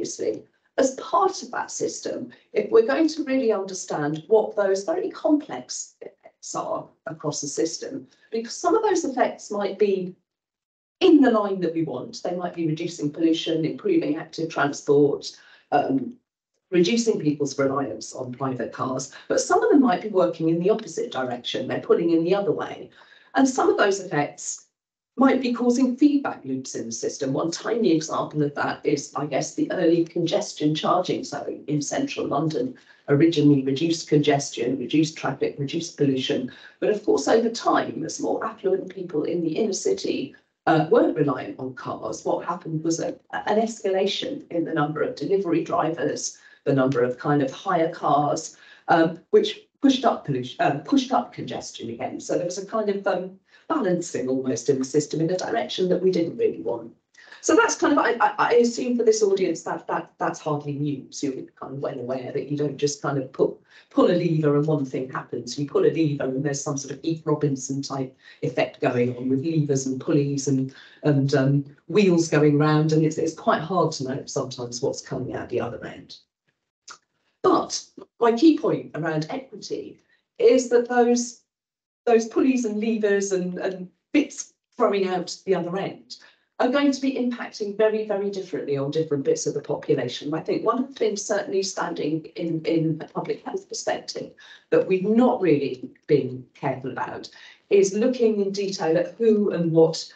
obviously, as part of that system, if we're going to really understand what those very complex effects are across the system, because some of those effects might be in the line that we want. They might be reducing pollution, improving active transport, reducing people's reliance on private cars, but some of them might be working in the opposite direction. They're pulling in the other way. And some of those effects might be causing feedback loops in the system. One tiny example of that is, I guess, the early congestion charging zone in central London. Originally reduced congestion, reduced traffic, reduced pollution. But of course, over time, as more affluent people in the inner city weren't reliant on cars, what happened was an escalation in the number of delivery drivers, the number of kind of hire cars, which pushed up pollution, pushed up congestion again. So there was a kind of balancing almost in the system in a direction that we didn't really want. So that's kind of, I assume for this audience that's hardly new. So you're kind of well aware that you don't just kind of pull a lever and one thing happens. You pull a lever and there's some sort of Eve Robinson type effect going on with levers and pulleys and wheels going round, and it's quite hard to know sometimes what's coming out the other end. But my key point around equity is that those pulleys and levers and bits throwing out the other end are going to be impacting very, very differently on different bits of the population. I think one of the things certainly standing in a public health perspective that we've not really been careful about is looking in detail at who and what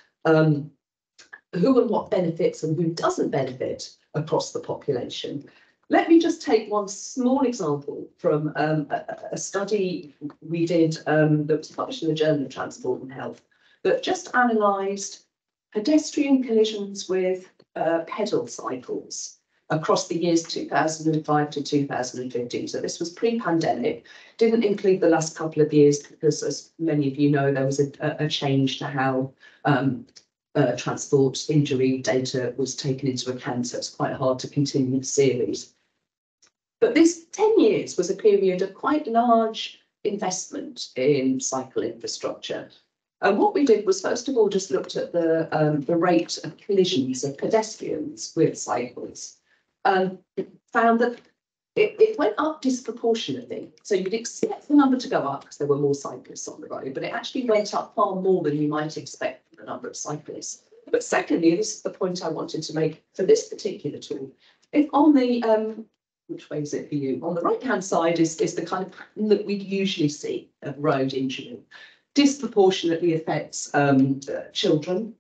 benefits and who doesn't benefit across the population. Let me just take one small example from a study we did that was published in the Journal of Transport and Health that just analysed pedestrian collisions with pedal cycles across the years 2005 to 2015. So this was pre-pandemic, didn't include the last couple of years because, as many of you know, there was a change to how transport injury data was taken into account, so it's quite hard to continue the series. But this 10 years was a period of quite large investment in cycle infrastructure. And what we did was, first of all, just looked at the rate of collisions of pedestrians with cycles, and found that it went up disproportionately. So you'd expect the number to go up because there were more cyclists on the road, but it actually went up far more than you might expect for the number of cyclists. But secondly, this is the point I wanted to make for this particular tool. If on the which way is it for you? On the right-hand side is the kind of pattern that we usually see of road injury. Disproportionately affects children,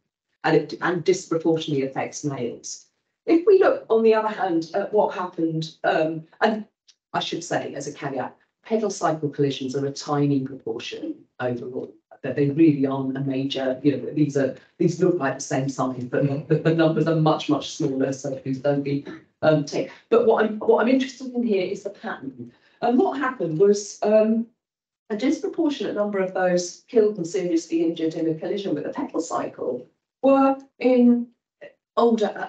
and it disproportionately affects males. If we look, on the other hand, at what happened, and I should say as a caveat, pedal cycle collisions are a tiny proportion overall. That they really aren't a major, these look like the same size, but the numbers are much, much smaller, so please don't be take. But what I'm interested in here is the pattern. And what happened was a disproportionate number of those killed and seriously injured in a collision with a pedal cycle were in older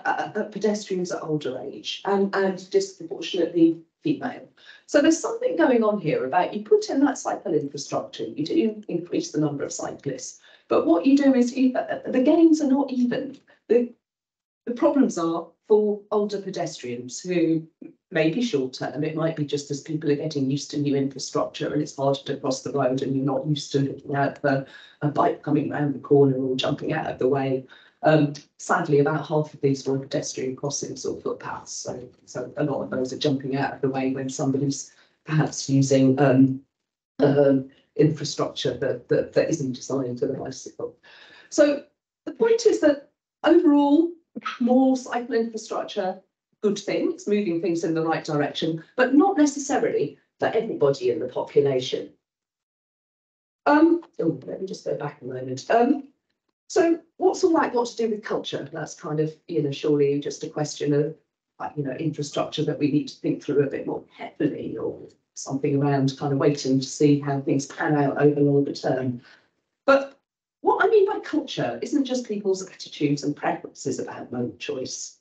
pedestrians at older age and disproportionately female. So there's something going on here about you put in that cycle infrastructure, you do increase the number of cyclists, but what you do is the gains are not even. The problems are for older pedestrians who may be short term. It might be just as people are getting used to new infrastructure and it's harder to cross the road and you're not used to looking at a bike coming around the corner or jumping out of the way. Sadly, about half of these were pedestrian crossings or footpaths, so a lot of those are jumping out of the way when somebody's perhaps using infrastructure that isn't designed for the bicycle. So the point is that overall, more cycle infrastructure, good things, moving things in the right direction, but not necessarily for everybody in the population. Let me just go back a moment. So what's all that got to do with culture? That's kind of, surely just a question of, infrastructure that we need to think through a bit more carefully, or something around kind of waiting to see how things pan out over longer term. But what I mean by culture isn't just people's attitudes and preferences about mode choice.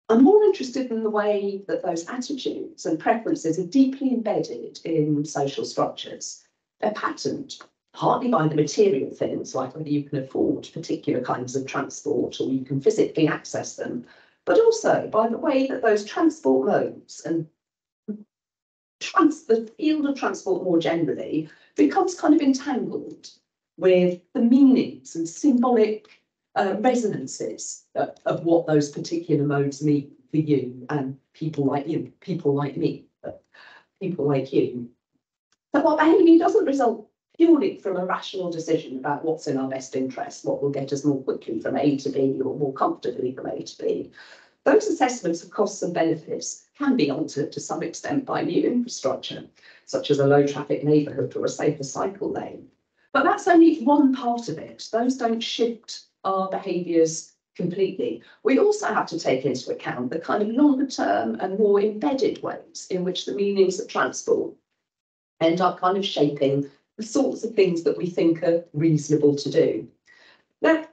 I'm more interested in the way that those attitudes and preferences are deeply embedded in social structures. They're patterned partly by the material things, like whether you can afford particular kinds of transport or you can physically access them, but also by the way that those transport modes and the field of transport more generally becomes kind of entangled with the meanings and symbolic resonances of what those particular modes mean for you and people like you, people like me, people like you. So our behaviour doesn't result purely from a rational decision about what's in our best interest, what will get us more quickly from A to B or more comfortably from A to B. Those assessments of costs and benefits can be altered to some extent by new infrastructure, such as a low traffic neighbourhood or a safer cycle lane. But that's only one part of it. Those don't shift our behaviours completely. We also have to take into account the kind of longer term and more embedded ways in which the meanings of transport end up kind of shaping the sorts of things that we think are reasonable to do. Now,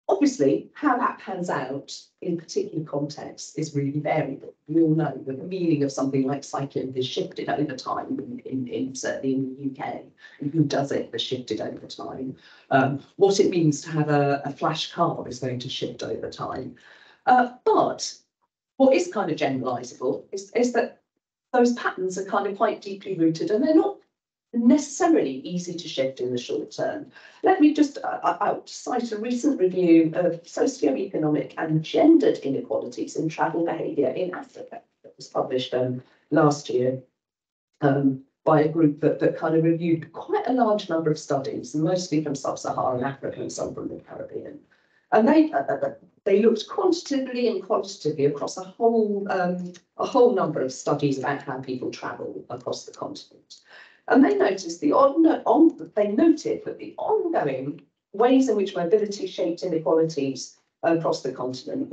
obviously, how that pans out in particular contexts is really variable. We all know that the meaning of something like cycling has shifted over time, certainly in the UK, and who does it has shifted over time. What it means to have a flash car is going to shift over time. But what is kind of generalisable is that those patterns are kind of quite deeply rooted, and they're not necessarily easy to shift in the short term. Let me just I'll cite a recent review of socioeconomic and gendered inequalities in travel behaviour in Africa that was published last year by a group that kind of reviewed quite a large number of studies, mostly from sub-Saharan Africa and some from the Caribbean. And they looked quantitatively and qualitatively across a whole number of studies about how people travel across the continent. And they noticed they noted that the ongoing ways in which mobility shaped inequalities across the continent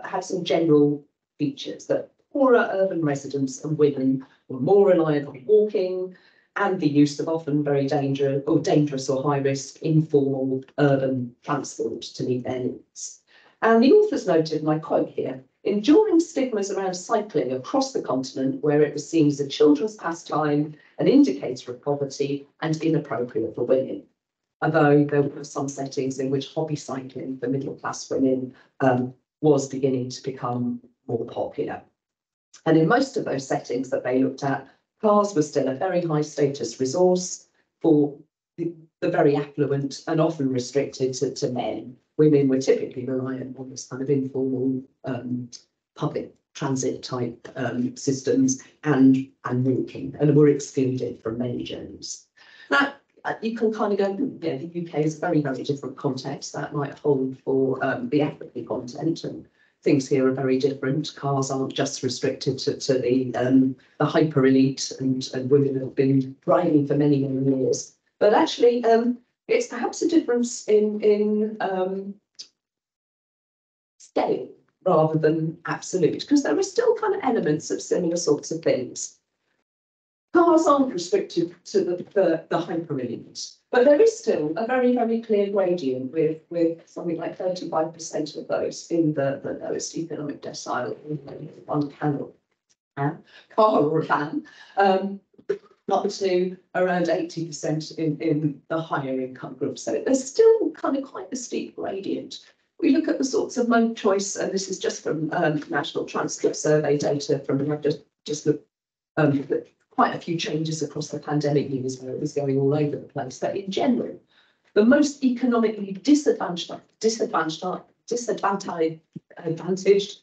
had some general features, that poorer urban residents and women were more reliant on walking and the use of often very dangerous or high risk informal urban transport to meet their needs. And the authors noted, and I quote here, enduring stigmas around cycling across the continent, where it was seen as a children's pastime, an indicator of poverty and inappropriate for women. Although there were some settings in which hobby cycling for middle class women was beginning to become more popular. And in most of those settings that they looked at, cars were still a very high status resource for the very affluent and often restricted to men. Women were typically reliant on this kind of informal public transit type systems and walking, and were excluded from many journeys. Now, you can kind of go, yeah, the UK is a very, very different context. That might hold for the African content, and things here are very different. Cars aren't just restricted to the hyper elite and women have been driving for many, many years. But actually, it's perhaps a difference in scale rather than absolute, because there are still kind of elements of similar sorts of things. Cars aren't restricted to the hyper elite, but there is still a very, very clear gradient with something like 35% of those in the lowest economic decile in one car or a van, up to around 80% in the higher income groups. So there's still kind of quite a steep gradient. We look at the sorts of mode choice, and this is just from National Transport Survey data from, I've just looked at quite a few changes across the pandemic years where it was going all over the place. But in general, the most economically disadvantaged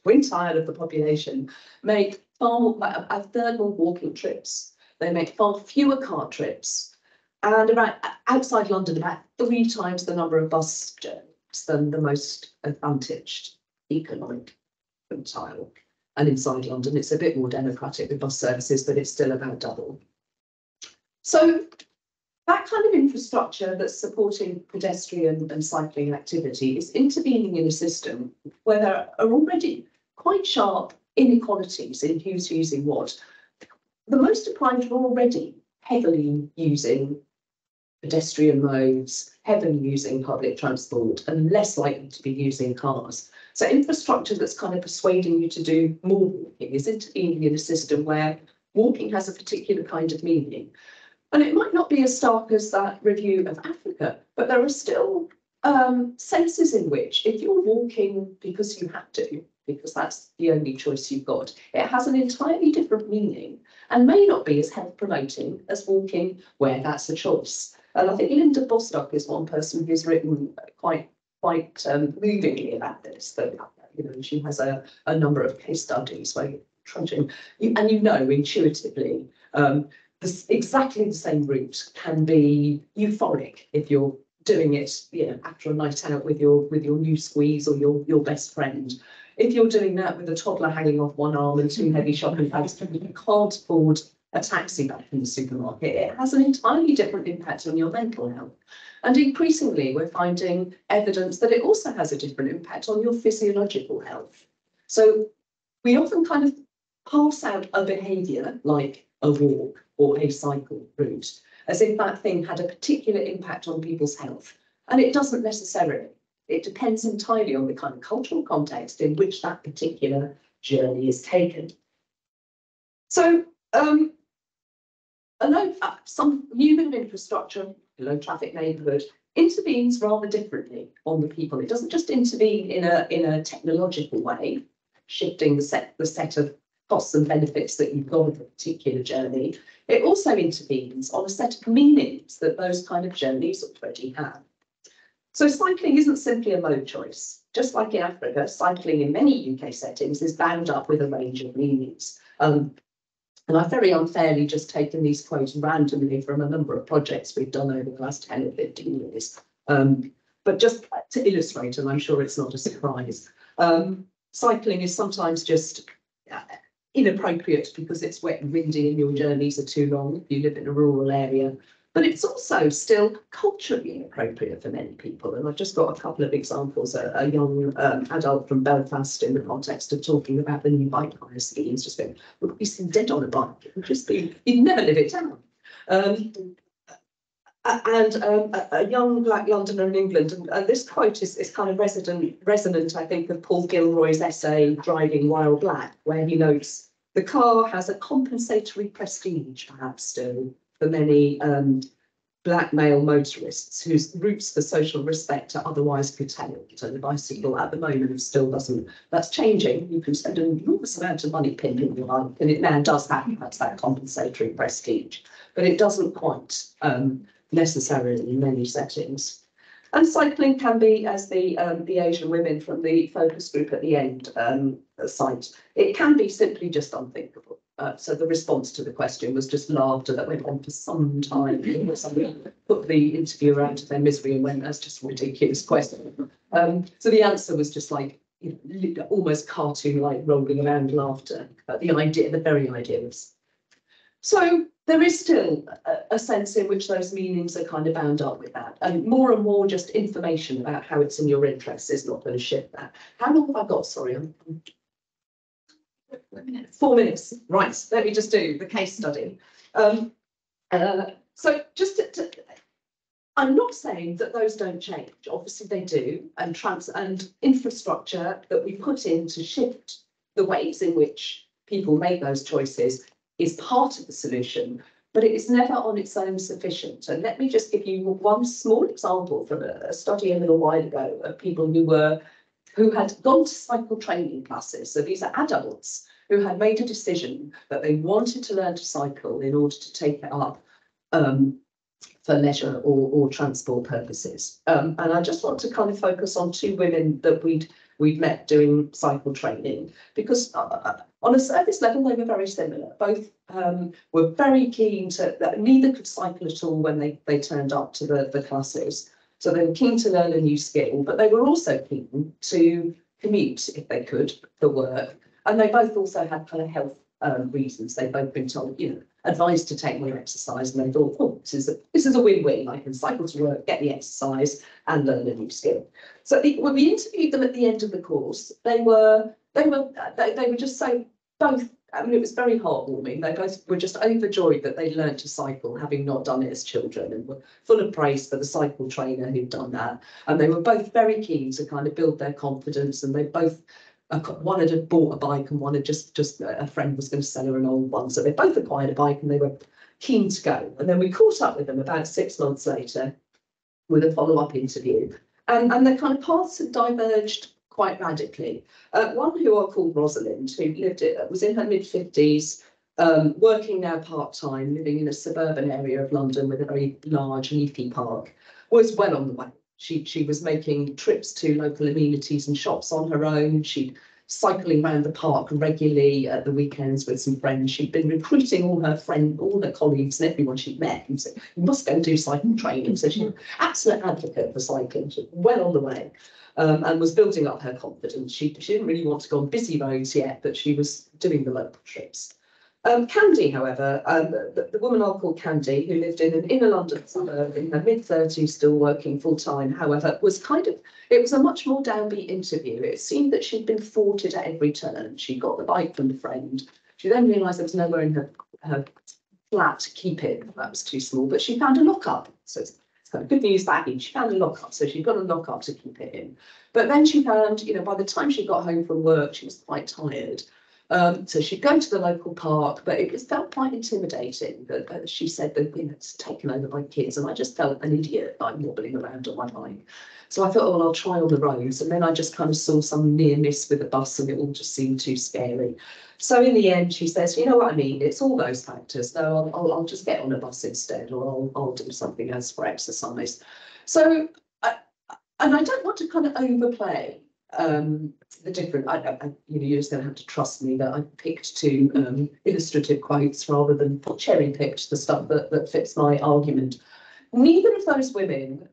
quintile of the population make a third more walking trips. They make far fewer car trips, and outside London, about 3 times the number of bus journeys than the most advantaged economic quintile. And inside London, it's a bit more democratic with bus services, but it's still about double. So that kind of infrastructure that's supporting pedestrian and cycling activity is intervening in a system where there are already quite sharp inequalities in who's using what. The most deprived are already heavily using pedestrian modes, heavily using public transport, and less likely to be using cars. So infrastructure that's kind of persuading you to do more walking is intervening in a system where walking has a particular kind of meaning. And it might not be as stark as that review of Africa, but there are still senses in which, if you're walking because you have to, because that's the only choice you've got, it has an entirely different meaning and may not be as health promoting as walking where that's a choice. And I think Linda Bostock is one person who's written quite movingly about this. That she has a number of case studies where you're trudging, and intuitively, exactly the same route can be euphoric if you're doing it, after a night out with your new squeeze or your best friend. If you're doing that with a toddler hanging off one arm and two heavy shopping bags, you can't afford a taxi back in the supermarket. It has an entirely different impact on your mental health. And increasingly, we're finding evidence that it also has a different impact on your physiological health. So we often kind of pass out a behaviour like a walk or a cycle route as if that thing had a particular impact on people's health. And it doesn't necessarily. It depends entirely on the kind of cultural context in which that particular journey is taken. So some new bit of infrastructure, a low traffic neighbourhood, intervenes rather differently on the people. It doesn't just intervene in a technological way, shifting the set of costs and benefits that you've got of a particular journey. It also intervenes on a set of meanings that those kind of journeys already have. So cycling isn't simply a mode choice. Just like in Africa, cycling in many UK settings is bound up with a range of meanings. And I've very unfairly just taken these quotes randomly from a number of projects we've done over the last 10 or 15 years. But just to illustrate, and I'm sure it's not a surprise, cycling is sometimes just inappropriate because it's wet and windy and your journeys are too long if you live in a rural area. But it's also still culturally inappropriate for many people. And I've just got a couple of examples. A young adult from Belfast in the context of talking about the new bike hire schemes, just going, well, we seem dead on a bike. It would just be, you'd never live it down. A young Black Londoner in England, and this quote is kind of resonant, I think, of Paul Gilroy's essay, Driving While Black, where he notes the car has a compensatory prestige, perhaps still, for many Black male motorists whose roots for social respect are otherwise curtailed. So the bicycle at the moment still doesn't, that's changing. You can spend an enormous amount of money pimping your bike, and it now does have that compensatory prestige, but it doesn't quite necessarily in many settings. And cycling can be, as the Asian women from the focus group at the end cite, it can be simply just unthinkable. So the response to the question was just laughter that went on for some time. Somebody put the interviewer out of their misery and went, that's just a ridiculous question. So the answer was just like, almost cartoon-like rolling around laughter. But the very idea was. So there is still a sense in which those meanings are kind of bound up with that. And more just information about how it's in your interests is not going to shift that. How long have I got? Sorry, 4 minutes. 4 minutes. Right, let me just do the case study. So just I'm not saying that those don't change. Obviously they do, and infrastructure that we put in to shift the ways in which people make those choices is part of the solution, but it is never on its own sufficient. And let me just give you one small example from a study a little while ago of people who had gone to cycle training classes. So these are adults who had made a decision that they wanted to learn to cycle in order to take it up for leisure or transport purposes. And I just want to kind of focus on two women that we'd met doing cycle training, because on a surface level, they were very similar. Both were very keen neither could cycle at all when they turned up to the classes. So they were keen to learn a new skill, but they were also keen to commute if they could for work. And they both also had kind of health reasons. They'd both been told, advised to take more exercise, and they thought, oh, this is a win-win. I can cycle to work, get the exercise, and learn a new skill. So when we interviewed them at the end of the course, they were just so both. I mean, it was very heartwarming. They both were just overjoyed that they learned to cycle, having not done it as children, and were full of praise for the cycle trainer who'd done that. And they were both very keen to kind of build their confidence, and they both. One had bought a bike and one had just a friend was going to sell her an old one. So they both acquired a bike and they were keen to go. And then we caught up with them about 6 months later with a follow-up interview. And the kind of paths had diverged quite radically. One who I called Rosalind, who was in her mid-50s, working now part-time, living in a suburban area of London with a very large leafy park, was well on the way. She was making trips to local amenities and shops on her own. She'd cycling around the park regularly at the weekends with some friends. She'd been recruiting all her colleagues and everyone she'd met and said, you must go and do cycling training. So she's an absolute advocate for cycling. She's well on the way. And was building up her confidence. She didn't really want to go on busy roads yet, but she was doing the local trips. Candy, however, the woman I'll call Candy, who lived in an inner London suburb in her mid-30s, still working full-time, however, it was a much more downbeat interview. It seemed that she'd been thwarted at every turn. She got the bike from a friend. She then realised there was nowhere in her flat to keep it. That was too small, but she found a lock-up. So it's kind of good news baggage. She found a lock-up, so she got a lock-up to keep it in. But then she found, by the time she got home from work, she was quite tired. So she'd go to the local park, but it felt quite intimidating. She said that it's taken over by kids, and I just felt an idiot, like wobbling around on my bike. So I thought, oh, well, I'll try on the roads. And then I just kind of saw some near miss with a bus, and it all just seemed too scary. So in the end, she says, you know what I mean? It's all those factors. No, I'll just get on a bus instead, or I'll do something else for exercise. So, and I don't want to kind of overplay the different, you're just going to have to trust me that I picked two illustrative quotes rather than cherry picked the stuff that fits my argument. Neither of those women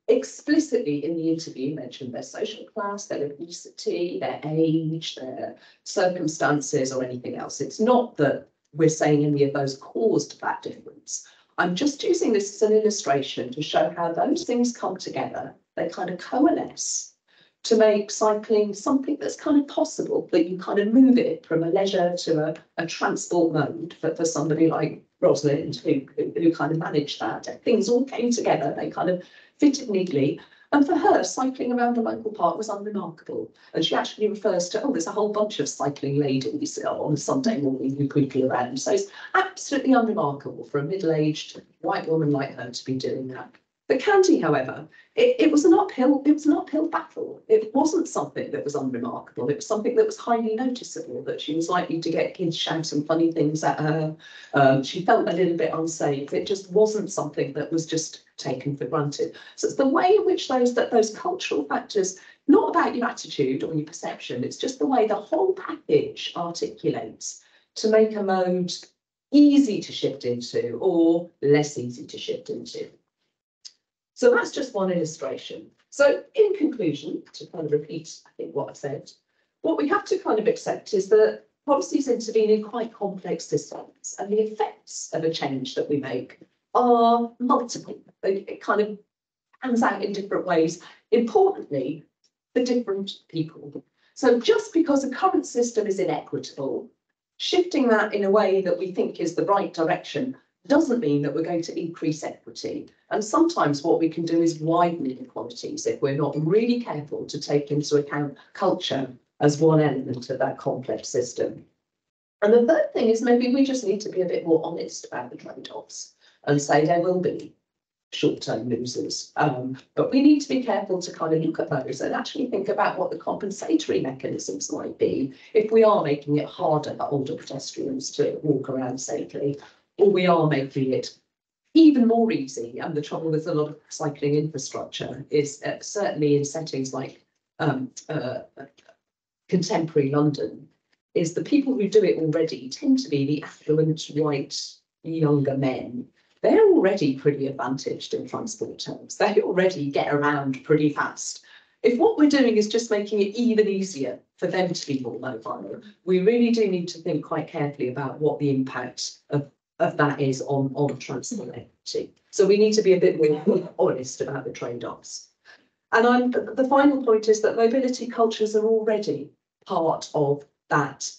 explicitly in the interview mentioned their social class, their ethnicity, their age, their circumstances, or anything else. It's not that we're saying any of those caused that difference. I'm just using this as an illustration to show how those things come together. They kind of coalesce to make cycling something that's kind of possible, that you kind of move it from a leisure to a transport mode for somebody like Rosalind, who kind of managed that. Things all came together, they kind of fitted neatly. And for her, cycling around a local park was unremarkable. And she actually refers to, there's a whole bunch of cycling ladies on a Sunday morning who poodle around. So it's absolutely unremarkable for a middle-aged white woman like her to be doing that. But Candy, however, it was an uphill battle. It wasn't something that was unremarkable. It was something that was highly noticeable, that she was likely to get kids shouting funny things at her. She felt a little bit unsafe. It just wasn't something that was just taken for granted. So it's the way in which those cultural factors, not about your attitude or your perception, it's just the way the whole package articulates to make a mode easy to shift into or less easy to shift into. So that's just one illustration. So in conclusion, to kind of repeat, I think, what I said, what we have to kind of accept is that policies intervene in quite complex systems, and the effects of a change that we make are multiple. It kind of pans out in different ways, importantly, for different people. So just because a current system is inequitable, shifting that in a way that we think is the right direction doesn't mean that we're going to increase equity. And sometimes what we can do is widen inequalities if we're not really careful to take into account culture as one element of that complex system. And the third thing is maybe we just need to be a bit more honest about the trade-offs and say there will be short-term losers. But we need to be careful to kind of look at those and actually think about what the compensatory mechanisms might be if we are making it harder for older pedestrians to walk around safely, or we are making it even more easy. And the trouble with a lot of cycling infrastructure is certainly in settings like contemporary London, is the people who do it already tend to be the affluent, white, younger men. They're already pretty advantaged in transport terms. They already get around pretty fast. If what we're doing is just making it even easier for them to be more mobile, we really do need to think quite carefully about what the impact of that is on transport equity. So we need to be a bit more honest about the trade-offs. And the final point is that mobility cultures are already part of that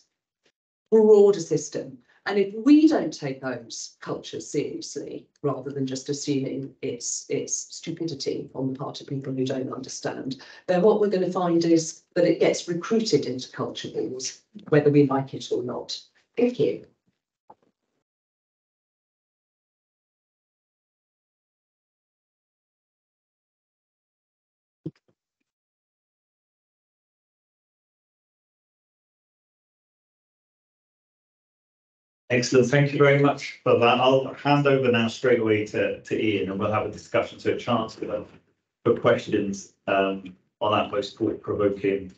broader system. And if we don't take those cultures seriously, rather than just assuming it's stupidity on the part of people who don't understand, then what we're going to find is that it gets recruited into culture wars, whether we like it or not. Thank you. Excellent, thank you very much for that. I'll hand over now straight away to Ian, and we'll have a discussion, so a chance for questions on that most thought-provoking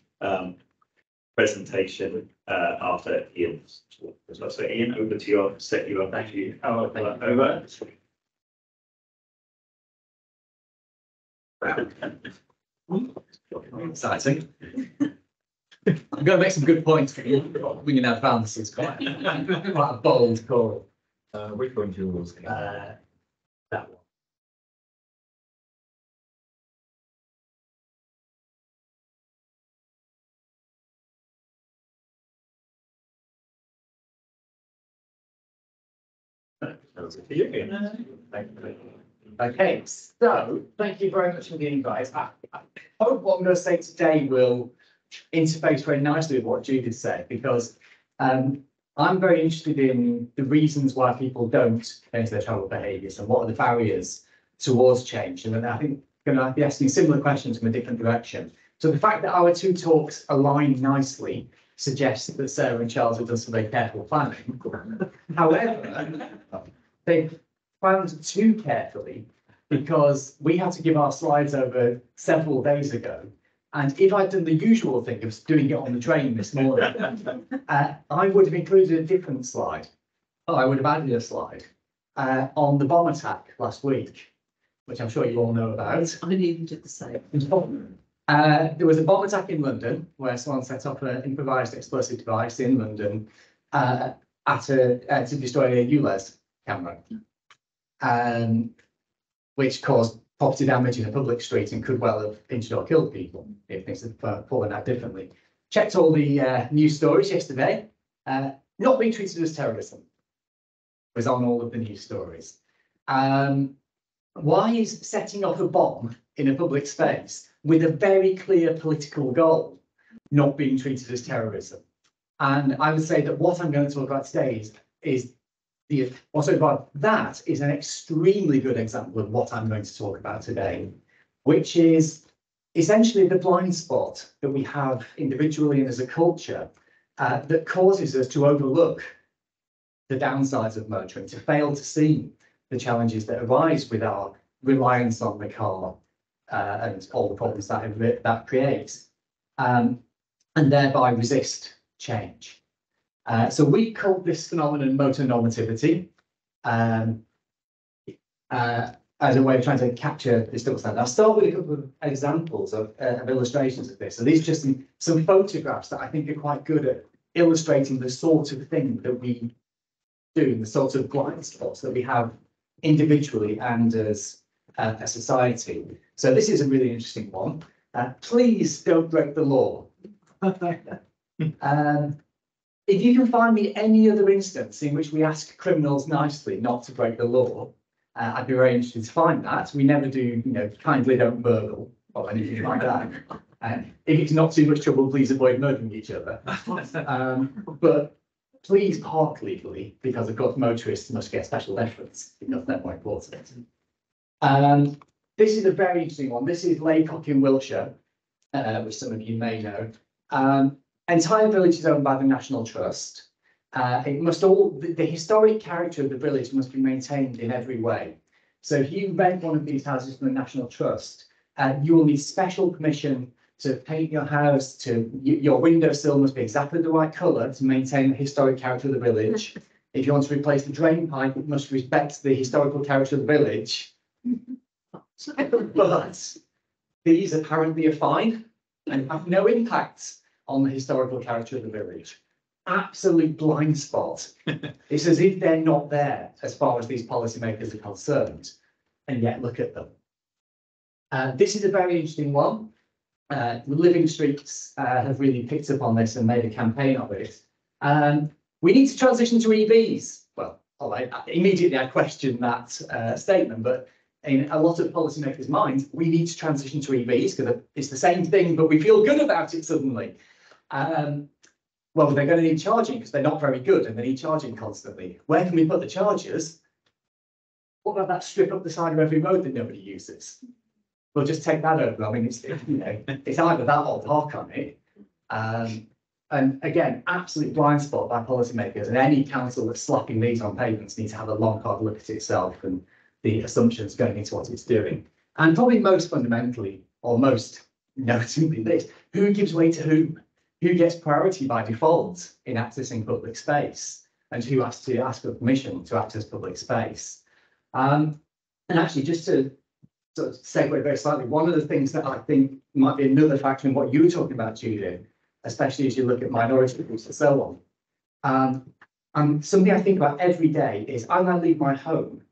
presentation after Ian's talk as well. So Ian, over to you. I'll set you up. Thank you. Over. Exciting. I'm going to make some good points for you. Wing in advance is quite a bold call. Which one's yours? That one. Okay, so thank you very much for the invite. I hope what I'm going to say today will interface very nicely with what Judith said, because I'm very interested in the reasons why people don't change their travel behaviours and what are the barriers towards change. And I think I'm going to be asking similar questions from a different direction. So the fact that our two talks align nicely suggests that Sarah and Charles have done some very careful planning. However, they've planned too carefully, because we had to give our slides over several days ago. And if I'd done the usual thing of doing it on the train this morning, I would have included a different slide. Oh, I would have added a slide on the bomb attack last week, which I'm sure you all know about. I even did the same. There was a bomb attack in London where someone set up an improvised explosive device in London to destroy a ULEZ camera, which caused property damage in a public street and could well have injured or killed people if things had fallen out differently. Checked all the news stories yesterday. Not being treated as terrorism was on all of the news stories. Why is setting off a bomb in a public space with a very clear political goal not being treated as terrorism? And I would say that what I'm going to talk about today is that is an extremely good example of what I'm going to talk about today, which is essentially the blind spot that we have individually and as a culture that causes us to overlook the downsides of motoring, to fail to see the challenges that arise with our reliance on the car and all the problems that creates, and thereby resist change. So we call this phenomenon motor normativity as a way of trying to capture this double standard. I'll start with a couple of examples of illustrations of this. So these are just some photographs that I think are quite good at illustrating the sort of thing that we do, the sort of blind spots that we have individually and as a society. So this is a really interesting one. Please don't break the law. If you can find me any other instance in which we ask criminals nicely not to break the law, I'd be very interested to find that. We never do, kindly don't burgle or anything like that. If it's not too much trouble, please avoid murdering each other. But please park legally, because of course motorists must get special deference because they're more important. This is a very interesting one. This is Laycock in Wiltshire, which some of you may know. Entire village is owned by the National Trust. The historic character of the village must be maintained in every way. So if you rent one of these houses from the National Trust, you will need special permission to paint your house, your windowsill must be exactly the right colour to maintain the historic character of the village. If you want to replace the drain pipe, it must respect the historical character of the village. But these apparently are fine and have no impact on the historical character of the village. Absolute blind spot. It's as if they're not there as far as these policymakers are concerned, and yet look at them. This is a very interesting one. Living Streets have really picked up on this and made a campaign of it. We need to transition to EVs. Well, immediately I question that statement, but in a lot of policymakers' minds, we need to transition to EVs because it's the same thing, but we feel good about it suddenly. Well, they're going to need charging because they're not very good and they need charging constantly. Where can we put the chargers? What about that strip up the side of every road that nobody uses? We'll just take that over. I mean, it's either that or park on it. And again, absolute blind spot by policymakers, and any council that's slapping these on pavements needs to have a long, hard look at itself and the assumptions going into what it's doing. And probably most fundamentally, or most notably this, who gives way to whom? Who gets priority by default in accessing public space, and who has to ask for permission to access public space? And actually, just to sort of segue very slightly, one of the things that I think might be another factor in what you were talking about, Judith, especially as you look at minority groups and so on. And something I think about every day is, as I leave my home,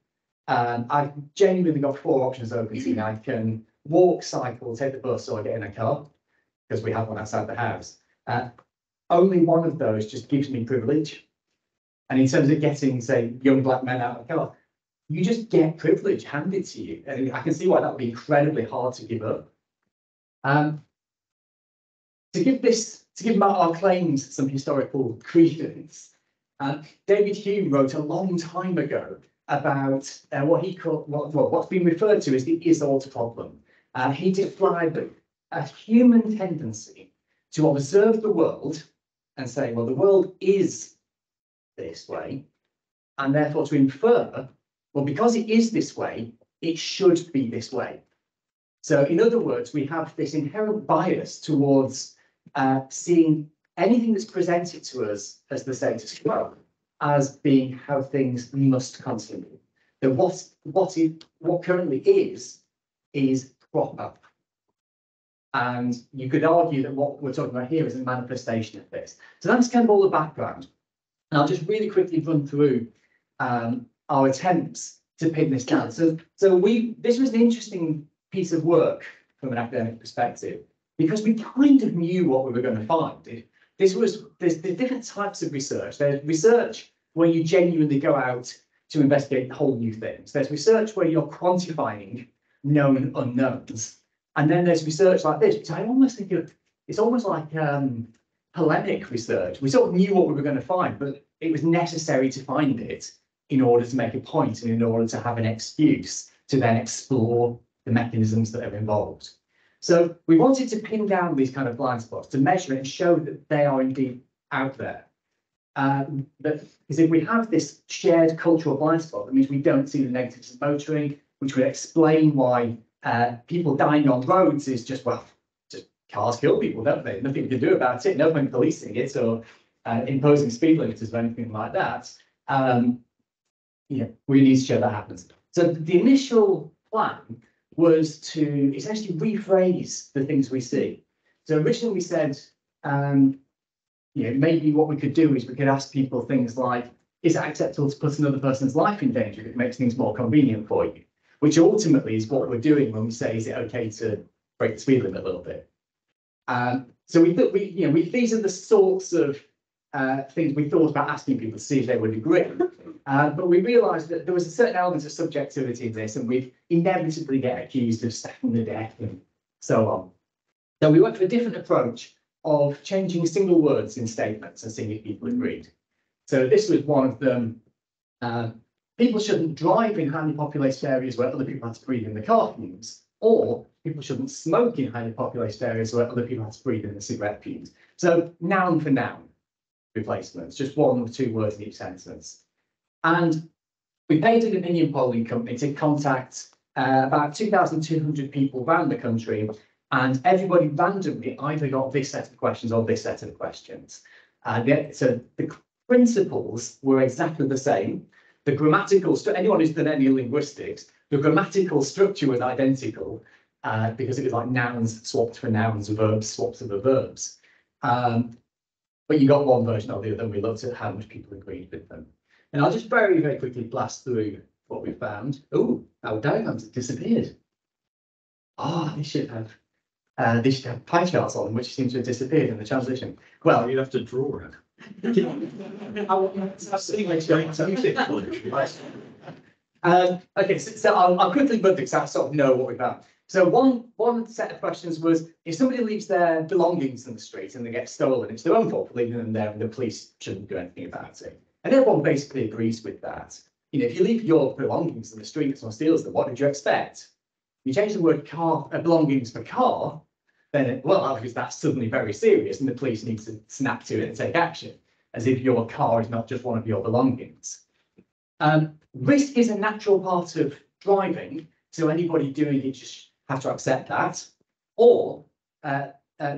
I've genuinely got 4 options open to me. I can walk, cycle, take the bus, or get in a car, because we have one outside the house. Only one of those just gives me privilege. And in terms of getting, say, young black men out of the car, you just get privilege handed to you. And I can see why that would be incredibly hard to give up. To give our claims some historical credence, David Hume wrote a long time ago about what he called, what's been referred to as the is-ought problem. He described a human tendency to observe the world and say, well, the world is this way, and therefore to infer, well, because it is this way, it should be this way. So in other words, we have this inherent bias towards seeing anything that's presented to us as the status quo as being how things must continue. That what currently is proper. And you could argue that what we're talking about here is a manifestation of this. So that's kind of all the background. And I'll just really quickly run through our attempts to pin this down. So this was an interesting piece of work from an academic perspective, because we kind of knew what we were going to find. There's different types of research. There's research where you genuinely go out to investigate whole new things. There's research where you're quantifying known unknowns. And then there's research like this, which I almost think of, it's almost like polemic research. We sort of knew what we were going to find, but it was necessary to find it in order to make a point and in order to have an excuse to then explore the mechanisms that are involved. So we wanted to pin down these kind of blind spots, to measure it and show that they are indeed out there. Because if we have this shared cultural blind spot, that means we don't see the negatives of motoring, which would explain why people dying on roads is just, well, just cars kill people, don't they? Nothing we can do about it. No point policing it or imposing speed limiters or anything like that. We need to show that happens. So the initial plan was to essentially rephrase the things we see. So originally we said, maybe what we could do is we could ask people things like, is it acceptable to put another person's life in danger if it makes things more convenient for you? Which ultimately is what we're doing when we say, is it okay to break the speed limit a little bit? So we thought these are the sorts of things we thought about asking people to see if they would agree. But we realised that there was a certain element of subjectivity in this, and we'd inevitably get accused of stacking the deck and so on. So we went for a different approach of changing single words in statements and seeing if people agreed. So this was one of them. People shouldn't drive in highly populated areas where other people have to breathe in the car fumes, or people shouldn't smoke in highly populated areas where other people have to breathe in the cigarette fumes. So noun for noun replacements, just 1 or 2 words in each sentence. And we paid an opinion polling company to contact about 2,200 people around the country, and everybody randomly either got this set of questions or this set of questions. So the principles were exactly the same. The grammatical, anyone who's done any linguistics, the grammatical structure was identical because it was like nouns swapped for nouns, verbs swapped for verbs. But you got one version or the other, and we looked at how much people agreed with them. And I'll just very, very quickly blast through what we found. Oh, our diagrams have disappeared. They should have pie charts on them, which seem to have disappeared in the transition. Well, You'd have to draw it. Okay, so I'll quickly run through because I sort of know what we found. So one set of questions was, if somebody leaves their belongings in the street and they get stolen, it's their own fault for leaving them there and the police shouldn't do anything about it. And everyone basically agrees with that. If you leave your belongings in the street and someone steals them, what did you expect? You change the word car, belongings for car, then, well, obviously that's suddenly very serious and the police need to snap to it and take action, as if your car is not just one of your belongings. Risk is a natural part of driving, so anybody doing it just have to accept that. Or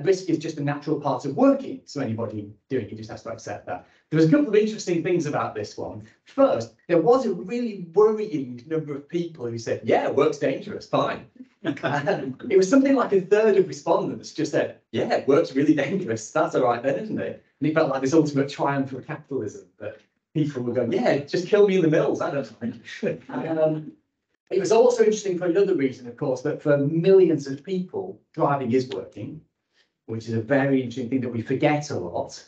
risk is just a natural part of working, so anybody doing it just has to accept that. There was a couple of interesting things about this one. First, there was a really worrying number of people who said, yeah, work's dangerous, fine. It was something like a third of respondents just said, yeah, work's really dangerous, that's all right then, isn't it? And it felt like this ultimate triumph of capitalism, that people were going, yeah, just kill me in the mills, I don't mind. It was also interesting for another reason, of course, that for millions of people, driving is working, which is a very interesting thing that we forget a lot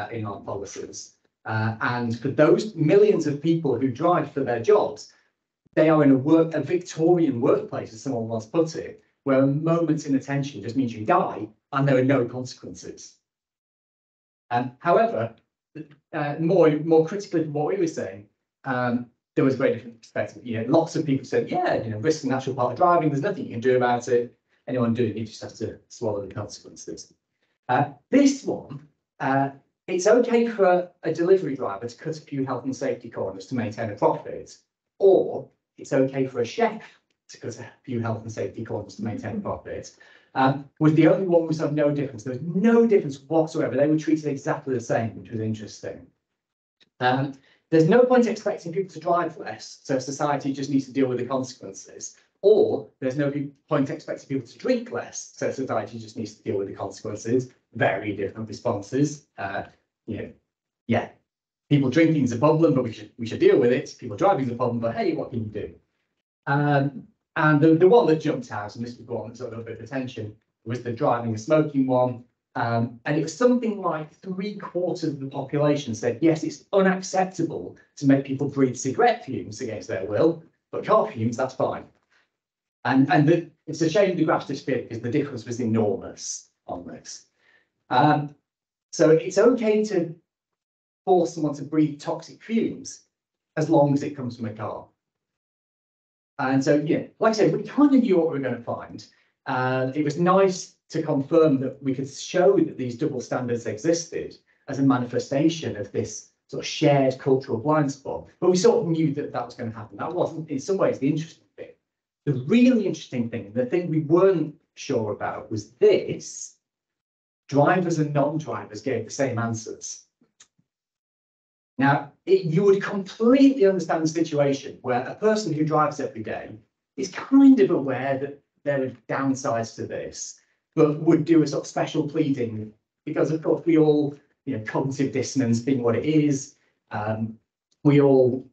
in our policies. And for those millions of people who drive for their jobs, they are in a Victorian workplace, as someone once put it, where a moment's inattention just means you die and there are no consequences. However, more critically from what we were saying, there was a very different perspective. You know, lots of people said, yeah, you know, risk is a natural part of driving, there's nothing you can do about it. Anyone doing it just has to swallow the consequences. This one, it's okay for a delivery driver to cut a few health and safety corners to maintain a profit, or it's okay for a chef to cut a few health and safety corners to maintain a profit. Was the only one which had no difference. There was no difference whatsoever. They were treated exactly the same, which was interesting. There's no point expecting people to drive less, so society just needs to deal with the consequences. Or there's no point expecting people to drink less, so society just needs to deal with the consequences. Very different responses. You know, yeah, people drinking is a problem, but we should deal with it. People driving is a problem, but hey, what can you do? And the one that jumped out, and this was the one that got a little bit of attention, was the driving and smoking one. And it was something like 3/4 of the population said, yes, it's unacceptable to make people breathe cigarette fumes against their will, but car fumes, that's fine. And it's a shame the graph disappeared because the difference was enormous on this. So it's okay to force someone to breathe toxic fumes as long as it comes from a car. And so, yeah, like I said, we kind of knew what we were going to find. It was nice to confirm that we could show that these double standards existed as a manifestation of this sort of shared cultural blind spot. But we sort of knew that that was going to happen. That wasn't, in some ways, the interesting thing. The really interesting thing, the thing we weren't sure about, was this. Drivers and non-drivers gave the same answers. Now, you would completely understand the situation where a person who drives every day is kind of aware that there are downsides to this, but would do a sort of special pleading because, of course, we all, you know, cognitive dissonance being what it is, we all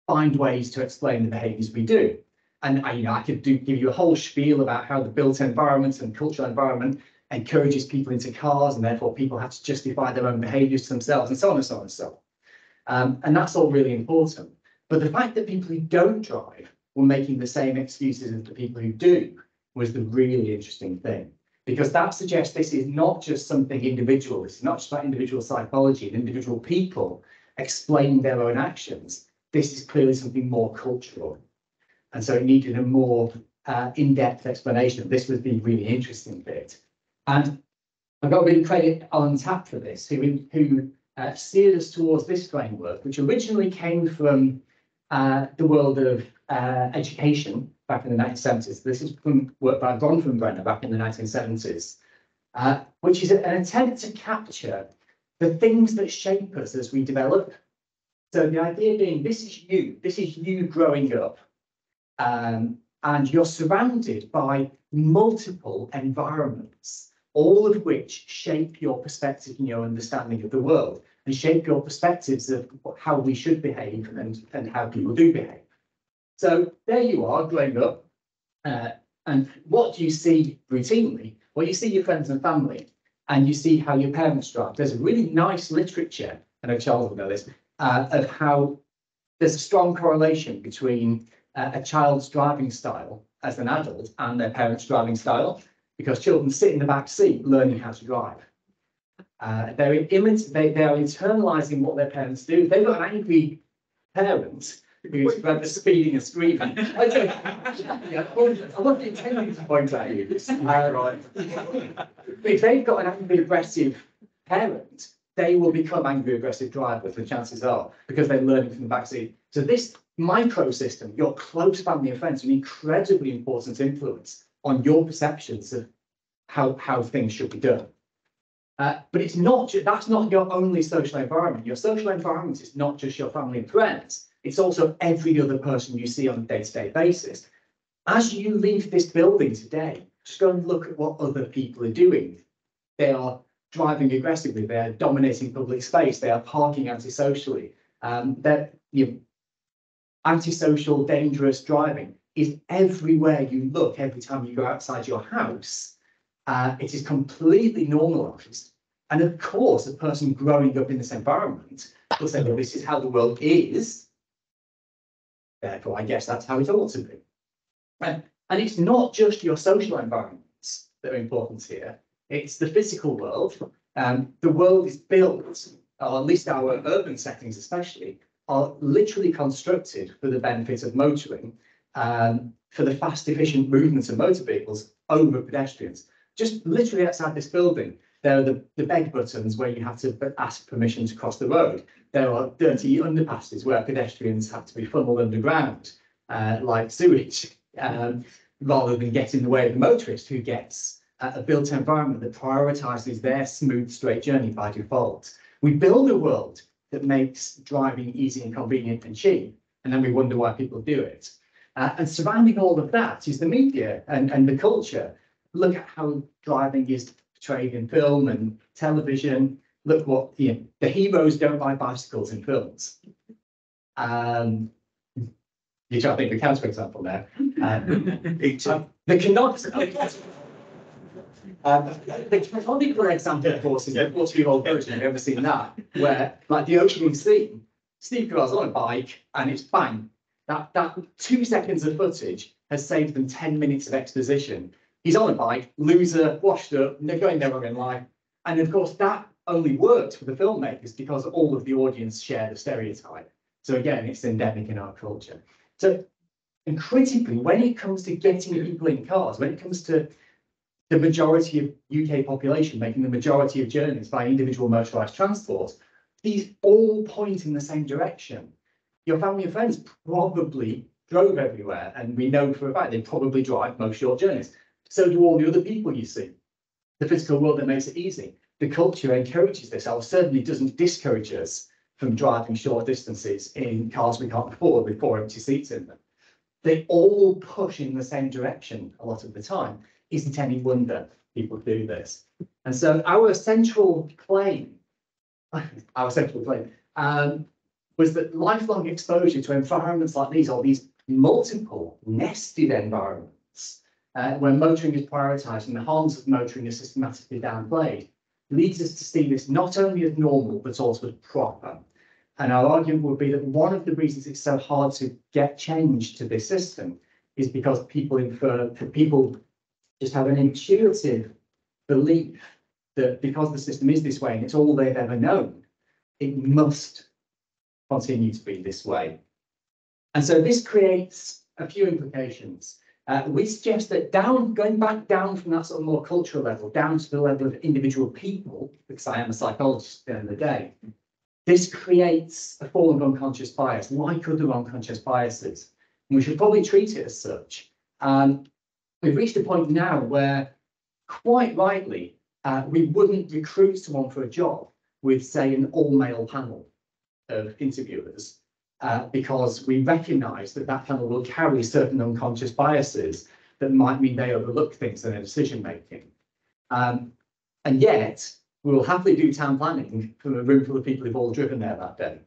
find ways to explain the behaviours we do. And I could give you a whole spiel about how the built environment and cultural environment encourages people into cars, and therefore people have to justify their own behaviours to themselves, and so on and so on and so on. And that's all really important. But the fact that people who don't drive were making the same excuses as the people who do was the really interesting thing, because that suggests this is not just something individual. It's not just about individual psychology and individual people explaining their own actions. This is clearly something more cultural. And so it needed a more in-depth explanation. This was the really interesting bit. And I've got to really credit Alan Tapp for this, who steered us towards this framework, which originally came from the world of education back in the 1970s. This is from work by Bronfenbrenner back in the 1970s, which is an attempt to capture the things that shape us as we develop. So the idea being, this is you growing up. And you're surrounded by multiple environments, all of which shape your perspective and your understanding of the world, and shape your perspectives of how we should behave and how people do behave. So there you are, growing up, and what do you see routinely? Well, you see your friends and family, and you see how your parents drive. There's a really nice literature, I know Charles will know this, of how there's a strong correlation between a child's driving style as an adult and their parents' driving style, because children sit in the back seat learning how to drive. They are internalising what their parents do. If they've got an angry parent, who's rather speeding and screaming. I wasn't intending to point at you. If they've got an angry, aggressive parent, they will become angry, aggressive drivers, the chances are, because they're learning from the backseat. So this microsystem, your close family and friends, are an incredibly important influence on your perceptions of how things should be done. But it's not that's not your only social environment. Your social environment is not just your family and friends. It's also every other person you see on a day-to-day basis. As you leave this building today, just go and look at what other people are doing. They are driving aggressively. They are dominating public space. They are parking antisocially. Antisocial, dangerous driving is everywhere you look. Every time you go outside your house, it is completely normalised. And of course, a person growing up in this environment will say, well, this is how the world is. Therefore, I guess that's how it ought to be. And it's not just your social environments that are important here. It's the physical world. The world is built, or at least our urban settings especially, are literally constructed for the benefit of motoring, for the fast, efficient movement of motor vehicles over pedestrians. Just literally outside this building, there are the beg buttons where you have to ask permission to cross the road. There are dirty underpasses where pedestrians have to be funneled underground, like sewage, rather than get in the way of the motorist who gets a built environment that prioritises their smooth, straight journey by default. We build a world that makes driving easy and convenient and cheap, and then we wonder why people do it. And surrounding all of that is the media and the culture. Look at how driving is portrayed in film and television. Look what the heroes don't ride bicycles in films. Which I think accounts for example now. The canonical example, of course, is the 40-year-old version. Have you ever seen that? Where, like the opening scene, Steve Carell's on a bike and it's bang. That 2 seconds of footage has saved them 10 minutes of exposition. He's on a bike, loser, washed up, they're going nowhere in life. And of course, that only worked for the filmmakers because all of the audience share the stereotype. So again, it's endemic in our culture. So, and critically, when it comes to getting people in cars, when it comes to the majority of UK population making the majority of journeys by individual motorised transport, these all point in the same direction. Your family and friends probably drove everywhere, and we know for a fact they probably drive most short journeys. So do all the other people you see. The physical world that makes it easy. The culture encourages this, or certainly doesn't discourage us from driving short distances in cars we can't afford with 4 empty seats in them. They all push in the same direction a lot of the time. Isn't any wonder people do this. And so our central claim was that lifelong exposure to environments like these, or these multiple nested environments, where motoring is prioritised and the harms of motoring are systematically downplayed, leads us to see this not only as normal, but also as proper. And our argument would be that one of the reasons it's so hard to get change to this system is because people just have an intuitive belief that because the system is this way and it's all they've ever known, it must continue to be this way. And so this creates a few implications. We suggest that going back down from that sort of more cultural level, down to the level of individual people, because I am a psychologist at the end of the day, this creates a form of unconscious bias, like other unconscious biases. And we should probably treat it as such. We've reached a point now where, quite rightly, we wouldn't recruit someone for a job with, say, an all-male panel of interviewers, because we recognise that that panel will carry certain unconscious biases that might mean they overlook things in their decision-making. And yet, we will happily do town planning from a room full of people who've all driven there that day,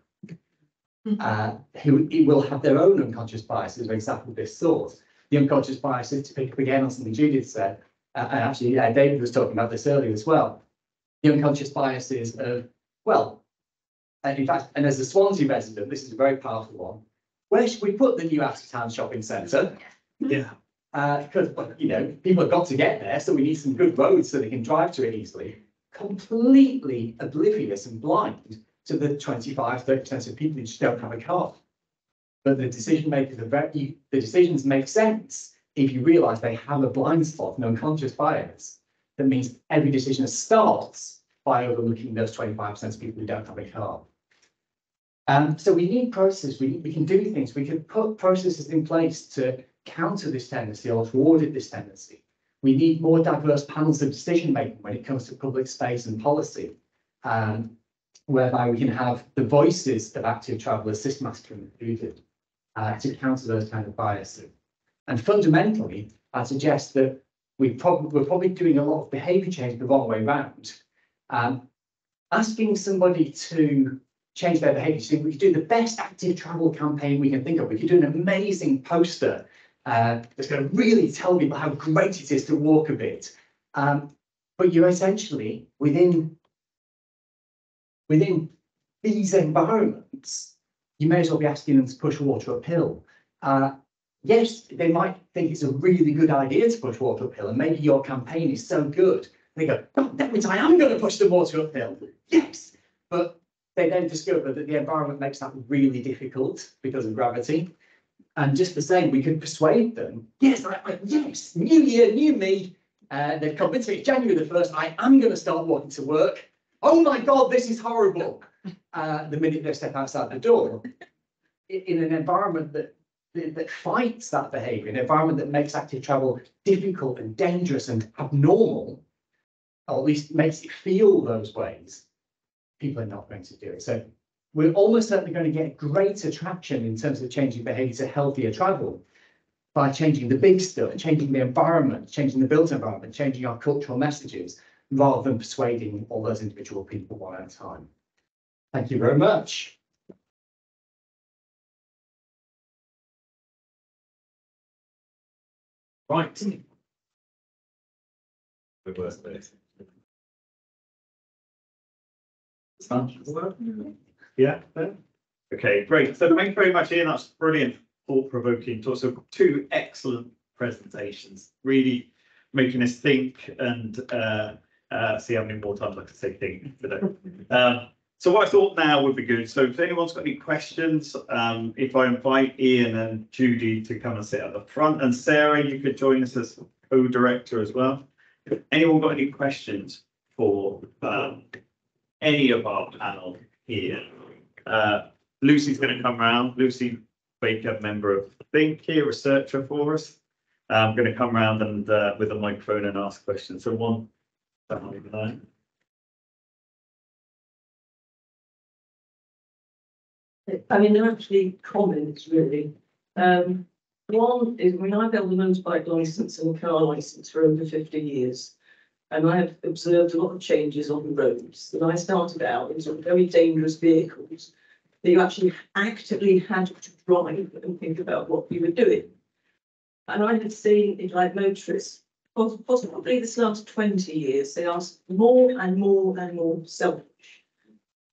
who will have their own unconscious biases of exactly this sort. The unconscious biases, to pick up again on something Judith said, and actually David was talking about this earlier as well, the unconscious biases of, well, in fact, and as a Swansea resident, this is a very powerful one. Where should we put the new out-of-town shopping centre? Yeah. Because, people have got to get there, so we need some good roads so they can drive to it easily. Completely oblivious and blind to the 25-30% of people who just don't have a car. but the decision makers are the decisions make sense if you realise they have a blind spot, an unconscious bias. That means every decision starts by overlooking those 25% of people who don't have a car. So we need processes, we can do things, we can put processes in place to counter this tendency or to audit this tendency. We need more diverse panels of decision making when it comes to public space and policy, whereby we can have the voices of active travellers systematically included to counter those kind of biases. And fundamentally, I suggest that we're probably doing a lot of behaviour change the wrong way around. Asking somebody to change their behaviour, so we could do the best active travel campaign we can think of. We could do an amazing poster that's going to really tell people how great it is to walk a bit. But you're essentially within these environments, you may as well be asking them to push water uphill. Yes, they might think it's a really good idea to push water uphill, and maybe your campaign is so good. They go, oh, that means I am going to push the water uphill. Yes, but they then discover that the environment makes that really difficult because of gravity. And just the same, we can persuade them. Yes, yes, new year, new me. They've convinced me it's January the 1st. I am going to start walking to work. Oh my God, this is horrible. The minute they step outside the door, in an environment that fights that behaviour, an environment that makes active travel difficult and dangerous and abnormal, or at least makes it feel those ways, people are not going to do it. So we're almost certainly going to get greater traction in terms of changing behaviour to healthier travel by changing the big stuff, changing the environment, changing the built environment, changing our cultural messages, rather than persuading all those individual people one at a time. Thank you very much. Right. Yeah. Okay, great. So thank you very much, Ian. That's brilliant, thought-provoking. Also, two excellent presentations, really making us think and see how many more times I can say think today. So what I thought now would be good. So if anyone's got any questions, if I invite Ian and Judy to come and sit at the front, and Sarah, you could join us as co-director as well. If anyone got any questions for any of our panel here, Lucy's going to come around. Lucy Baker, member of Think here, researcher for us. I'm going to come around and with a microphone and ask questions. So one down over there. I mean, they're actually comments, really. One is, I mean, I've held a motorbike licence and a car licence for over 50 years, and I have observed a lot of changes on the roads. And I started out in sort of very dangerous vehicles that you actually actively had to drive and think about what you were doing. And I had seen, if like motorists, possibly this last 20 years, they are more and more and more selfish.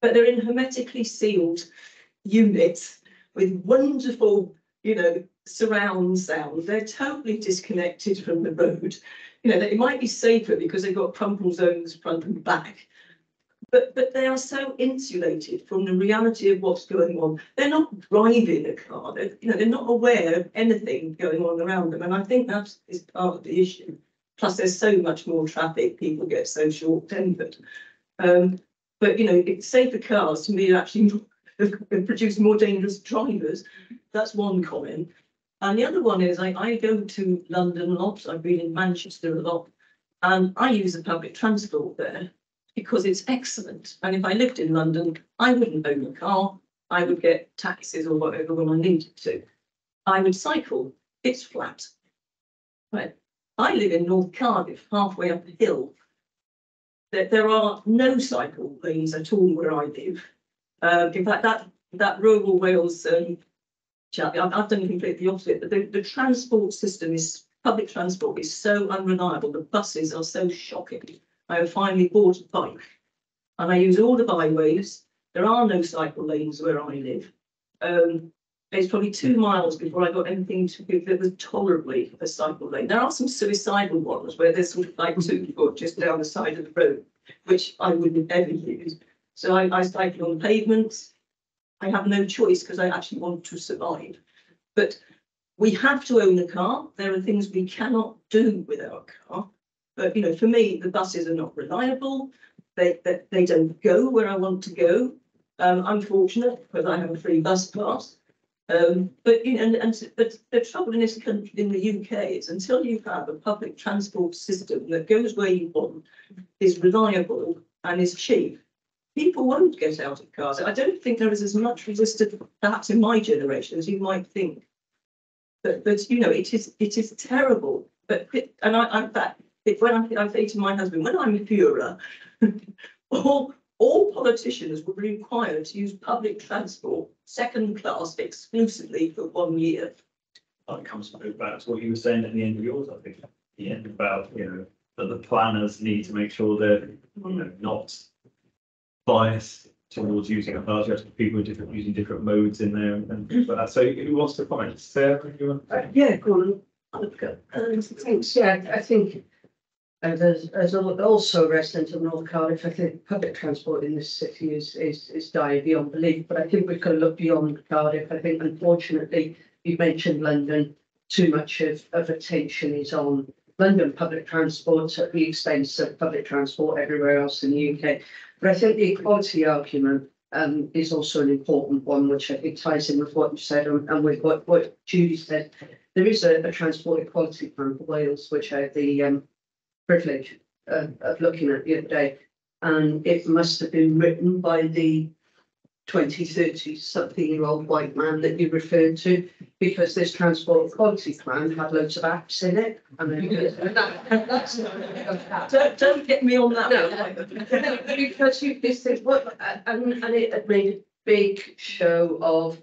But they're in hermetically sealed units with wonderful, you know, surround sound. They're totally disconnected from the road. You know, it might be safer because they've got crumple zones front and back, but they are so insulated from the reality of what's going on. They're not driving a car. They're not aware of anything going on around them, and I think that is part of the issue. Plus, there's so much more traffic. People get so short-tempered. But you know, safer cars to me actually produce more dangerous drivers. That's one comment. And the other one is I go to London a lot. I've been in Manchester a lot, and I use the public transport there because it's excellent. And if I lived in London, I wouldn't own a car. I would get taxis or whatever when I needed to. I would cycle. It's flat. Right. I live in North Cardiff, halfway up the hill. There are no cycle lanes at all where I live. In fact, that rural Wales chat, I've done completely the opposite. The transport system public transport is so unreliable. The buses are so shocking. I have finally bought a bike, and I use all the byways. There are no cycle lanes where I live. It's probably 2 miles before I got anything that was tolerably a cycle lane. There are some suicidal ones where there's sort of like 2 foot just down the side of the road, which I wouldn't ever use. So I cycle on pavements. I have no choice because I actually want to survive. But we have to own a car. There are things we cannot do with our car. But, you know, for me, the buses are not reliable. They don't go where I want to go. I'm fortunate because I have a free bus pass. But you know, but the trouble in this country, in the UK, is until you have a public transport system that goes where you want, is reliable and is cheap, people won't get out of cars. I don't think there is as much resistance, perhaps in my generation, as you might think. But you know, it is terrible. But and when I say to my husband, when I'm a Führer, all politicians will be required to use public transport, second class, exclusively for 1 year. That comes back to what you were saying at the end of yours, I think, at the end about, you know, that the planners need to make sure they're, you know, not biased towards using a car, just people using different modes in there and things like that. So who wants to comment? Sarah, you want? Yeah, go on. Thanks. Yeah, I think as also a resident of North Cardiff, I think public transport in this city is dire beyond belief. But I think we've got to look beyond Cardiff. I think, unfortunately, you mentioned London. Too much of attention is on London public transport at the expense of public transport everywhere else in the UK. But I think the equality argument is also an important one, which I think ties in with what you said and with what Judy said. There is a transport equality plan for Wales, which I had the privilege of looking at the other day, and it must have been written by the 20, 30 something year old white man that you referred to, because this transport equality plan had loads of apps in it. And Don't get me on that. No, because this is what, and it had made a big show of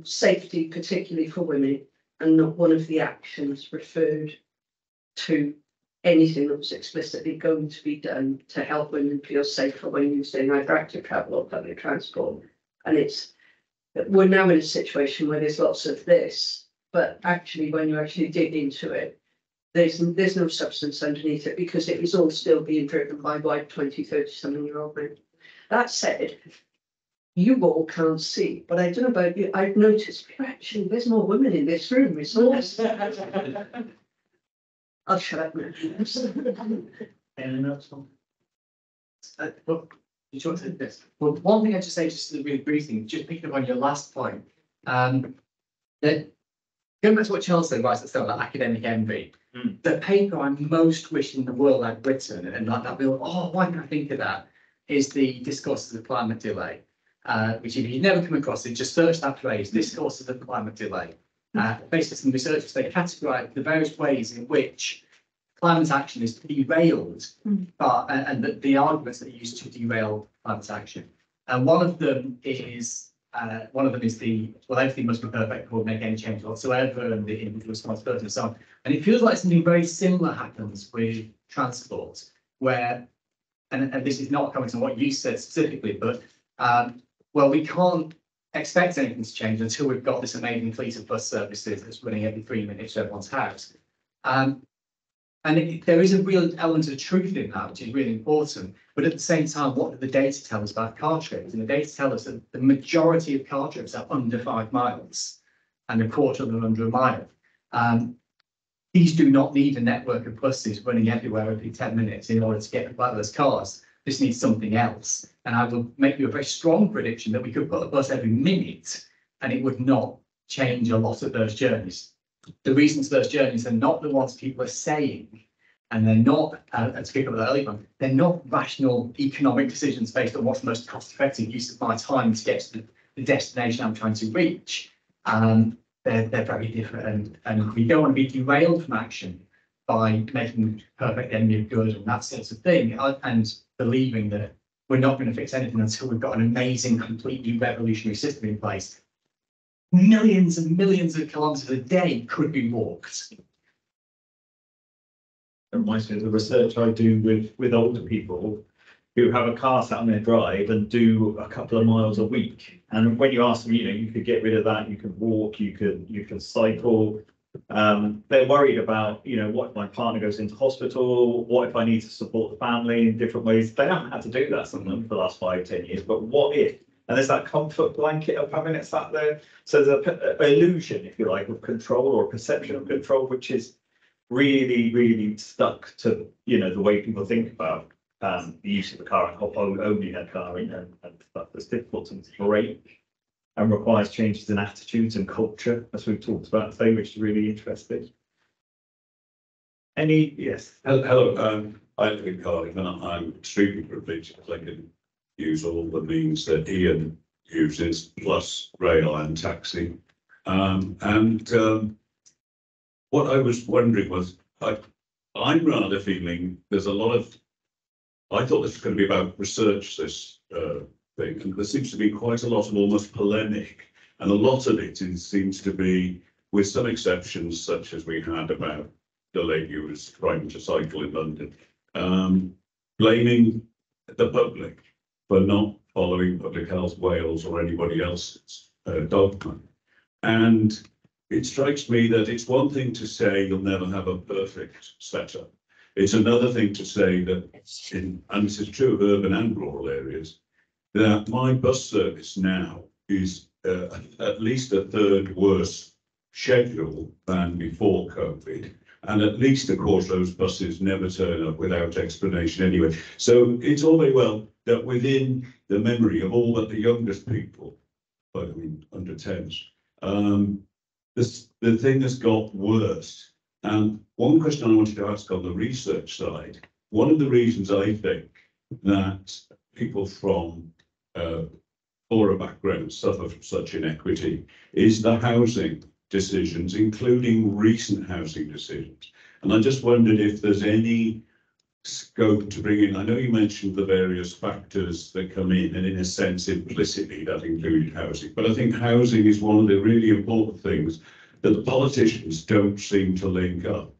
safety, particularly for women, and not one of the actions referred to anything that was explicitly going to be done to help women feel safer when using either active travel or public transport. And we're now in a situation where there's lots of this, but actually when you actually dig into it, there's no substance underneath it, because it is all still being driven by white 20, 30 something year old men. That said, you all can't see, but I don't know about you, I've noticed actually there's more women in this room. It's almost I'll shut up now. Anyone else? Well, did you want to say this? Well, one thing I just say, just really briefly, just picking up on your last point, that going back to what Charles said right at the start, like academic envy, the paper I most wish in the world I'd written, and like that, why didn't I think of that, is the discourses of climate delay, which if you've never come across it, just search that phrase, discourses of climate delay. Basically, some researchers, they categorise the various ways in which climate action is derailed, and the arguments that are used to derail climate action. And one of them is everything must be perfect before we make any change whatsoever, and the individual responsibility and so on. And it feels like something very similar happens with transport, where, and this is not coming to what you said specifically, but well, we can't expect anything to change until we've got this amazing fleet of bus services that's running every 3 minutes to everyone's house. And there is a real element of truth in that, which is really important. But at the same time, what do the data tell us about car trips? And the data tell us that the majority of car trips are under 5 miles, and a quarter of them under a mile. These do not need a network of buses running everywhere every 10 minutes in order to get by those cars. This needs something else. And I will make you a very strong prediction that we could put a bus every minute and it would not change a lot of those journeys. The reasons those journeys are not the ones people are saying, and they're not, to pick up that earlier one, they're not rational economic decisions based on what's the most cost-effective use of my time to get to the destination I'm trying to reach. They're very different, and we don't want to be derailed from action by making perfect enemy of good and that sort of thing, and believing that we're not going to fix anything until we've got an amazing, completely revolutionary system in place. Millions and millions of kilometres a day could be walked. It reminds me of the research I do with older people who have a car sat on their drive and do a couple of miles a week. And when you ask them, you could get rid of that, you could walk, you could cycle. They're worried about, what if my partner goes into hospital? What if I need to support the family in different ways? They haven't had to do that, some of them, for the last 5, 10 years. But what if And there's that comfort blanket of having it sat there. So there's an illusion, if you like, of control or perception of control, which is really, really stuck to, you know, the way people think about the use of the car and owning a car and stuff that's difficult to break and requires changes in attitudes and culture, as we've talked about today, which is really interesting. Yes. Hello, I live in Cardiff and I'm extremely privileged because I can use all the means that Ian uses, plus rail and taxi. What I was wondering was, I'm rather feeling there's a lot of, I thought this was going to be about research, this thing, and there seems to be quite a lot of almost polemic, and a lot of it seems to be, with some exceptions, such as we had about the lady who was trying to cycle in London, blaming the public for not following Public Health Wales or anybody else's dogma. And it strikes me that it's one thing to say you'll never have a perfect setup. It's another thing to say that, and this is true of urban and rural areas, that my bus service now is at least a third worse schedule than before COVID. And at least a quarter of those buses never turn up without explanation anyway. So it's all very well that within the memory of all but the youngest people, I mean, under 10s, the thing has got worse. And one question I wanted to ask on the research side, one of the reasons I think that people from poorer backgrounds suffer from such inequity is the housing decisions, including recent housing decisions. And I just wondered if there's any scope to bring in, I know you mentioned the various factors that come in, and in a sense implicitly that included housing, but I think housing is one of the really important things that the politicians don't seem to link up.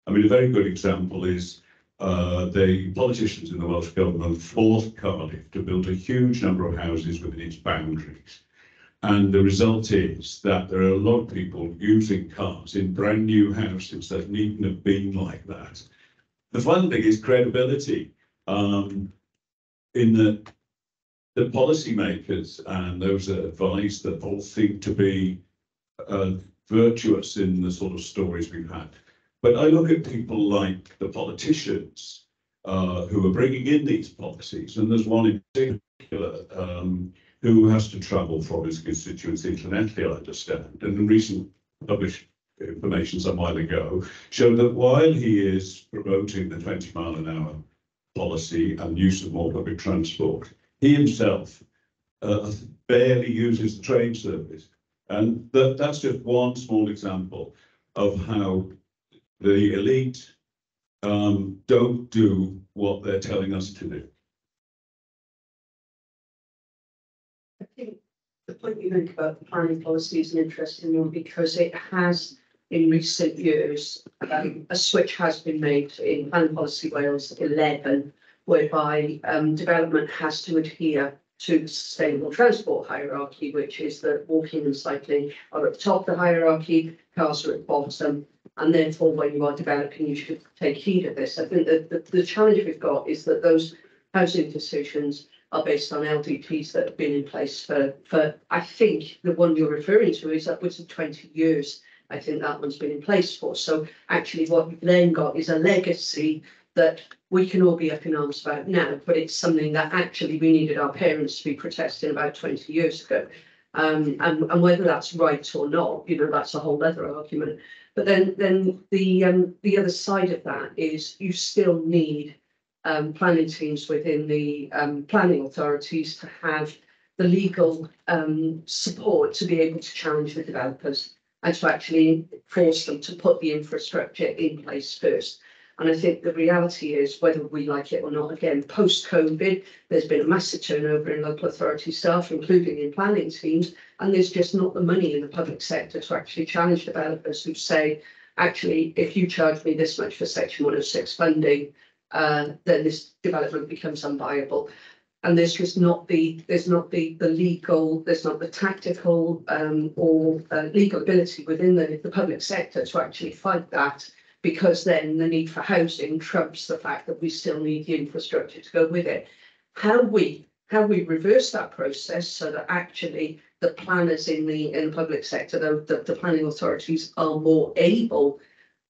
I mean, a very good example is the politicians in the Welsh Government forced Cardiff to build a huge number of houses within its boundaries. And the result is that there are a lot of people using cars in brand new houses that needn't have been like that. The fun thing is credibility. In the policymakers and those that advise that all seem to be virtuous in the sort of stories we've had. But I look at people like the politicians who are bringing in these policies, and there's one in particular who has to travel from his constituency internationally, I understand. And the recent published information some while ago showed that while he is promoting the 20-mile-an-hour policy and use of more public transport, he himself barely uses the train service. And that's just one small example of how the elite don't do what they're telling us to do. I think the point you make about the planning policy is an interesting one because it has, in recent years, a switch has been made in Planning Policy Wales 11, whereby development has to adhere to the sustainable transport hierarchy, which is that walking and cycling are at the top of the hierarchy, cars are at the bottom, and therefore when you are developing, you should take heed of this. I think that the challenge we've got is that those housing decisions are based on LDPs that have been in place for I think the one you're referring to is upwards of 20 years. I think that one's been in place for. So actually what you've then got is a legacy that we can all be up in arms about now, but it's something that actually we needed our parents to be protesting about 20 years ago. And whether that's right or not, you know, that's a whole other argument. But then the other side of that is you still need planning teams within the planning authorities to have the legal support to be able to challenge the developers and to actually force them to put the infrastructure in place first. And I think the reality is, whether we like it or not, again, post-COVID, there's been a massive turnover in local authority staff, including in planning teams, and there's just not the money in the public sector to actually challenge developers who say, actually, if you charge me this much for Section 106 funding, then this development becomes unviable. And there's just not the legal, there's not the tactical or legal ability within the public sector to actually fight that, because then the need for housing trumps the fact that we still need the infrastructure to go with it. How we how we reverse that process so that actually the planners in the public sector, the planning authorities, are more able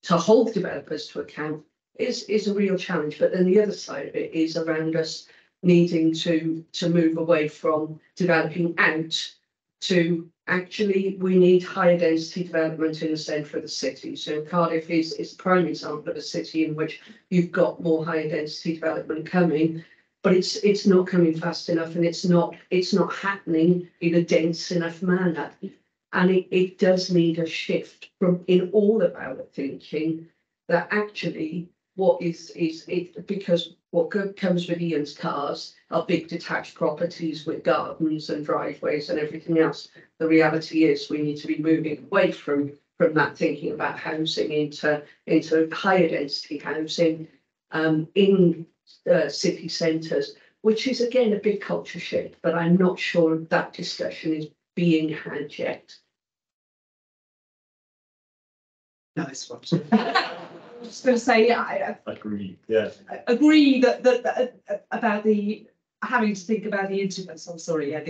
to hold developers to account is a real challenge. But then the other side of it is around us needing to move away from developing out to actually we need higher density development in the centre of the city. So Cardiff is a prime example of a city in which you've got more higher density development coming, but it's not coming fast enough, and it's not happening in a dense enough manner. And it does need a shift from in all of our thinking that actually what is it, because what comes with Ian's cars are big detached properties with gardens and driveways and everything else. The reality is we need to be moving away from that thinking about housing into higher density housing in city centres, which is again a big culture shift, but I'm not sure that discussion is being had yet. Nice one. I'm just going to say, I Agree. Yeah. agree that about the having to think about the integration. I'm sorry, yeah,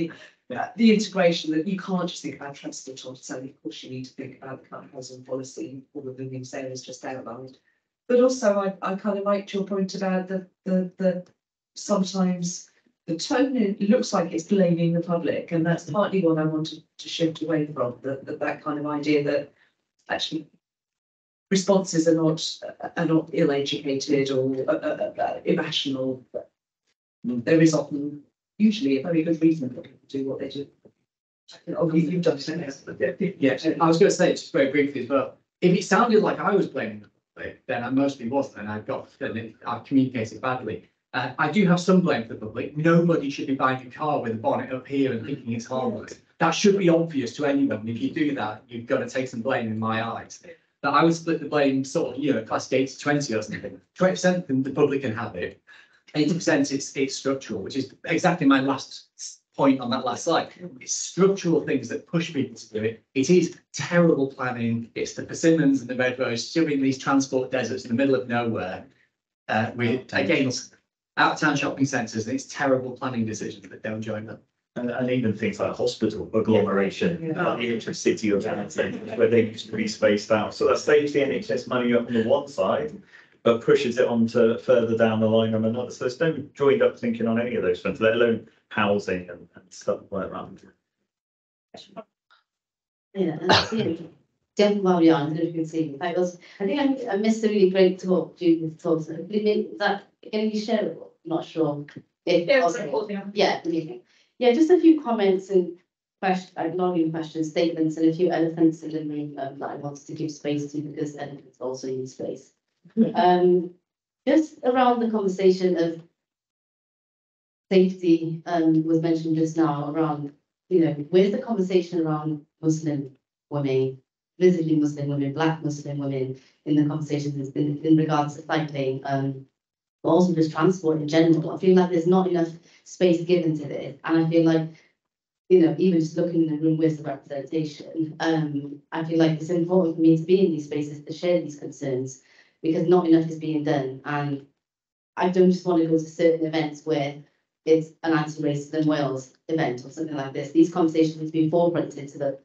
the integration, that you can't just think about transport on its own. Of course, you need to think about the kind of housing policy, all of the things Sarah's just outlined. But also, I kind of liked your point about the sometimes the tone, it looks like it's blaming the public, and that's partly what I wanted to shift away from, that kind of idea that actually responses are not ill-educated or irrational. There is often, usually, a very good reason for people to do what they do. Oh, you've done it. Yeah, I was going to say just very briefly as well. If it sounded like I was blaming the public, then I mostly wasn't, and I've communicated badly. I do have some blame for the public. Nobody should be buying a car with a bonnet up here and thinking it's harmless. That should be obvious to anyone. If you do that, you've got to take some blame in my eyes. But I would split the blame sort of, class 80-20 or something. 20% the public can have it. 80% it's structural, which is exactly my last point on that last slide. It's structural things that push people to do it. It is terrible planning. It's the persimmons and the red rose shoving these transport deserts in the middle of nowhere. With again out-of-town shopping centres, and it's terrible planning decisions that don't join them. And even things like hospital agglomeration, like the intercity of where they used to be spaced out. So that saves the NHS money up on the one side, but pushes it on to further down the line on another. So there's no joined up thinking on any of those fronts, let alone housing and stuff like that. Yeah, and that's it. Jump while you're on, if you can see. I think I missed a really great talk, Judith talks. That can be shareable? Not sure. Yeah, just a few comments and questions, statements, and a few elephants in the room that I wanted to give space to, because elephants also need space. Just around the conversation of safety was mentioned just now, around, where's the conversation around Muslim women, visibly Muslim women, Black Muslim women in the conversations in regards to cycling, but also just transport in general. I feel like there's not enough space given to this, and I feel like, even just looking in the room with the representation, I feel like it's important for me to be in these spaces to share these concerns, because not enough is being done, and I don't just want to go to certain events where it's an anti-racism Wales event or something like this. These conversations need to be forefronted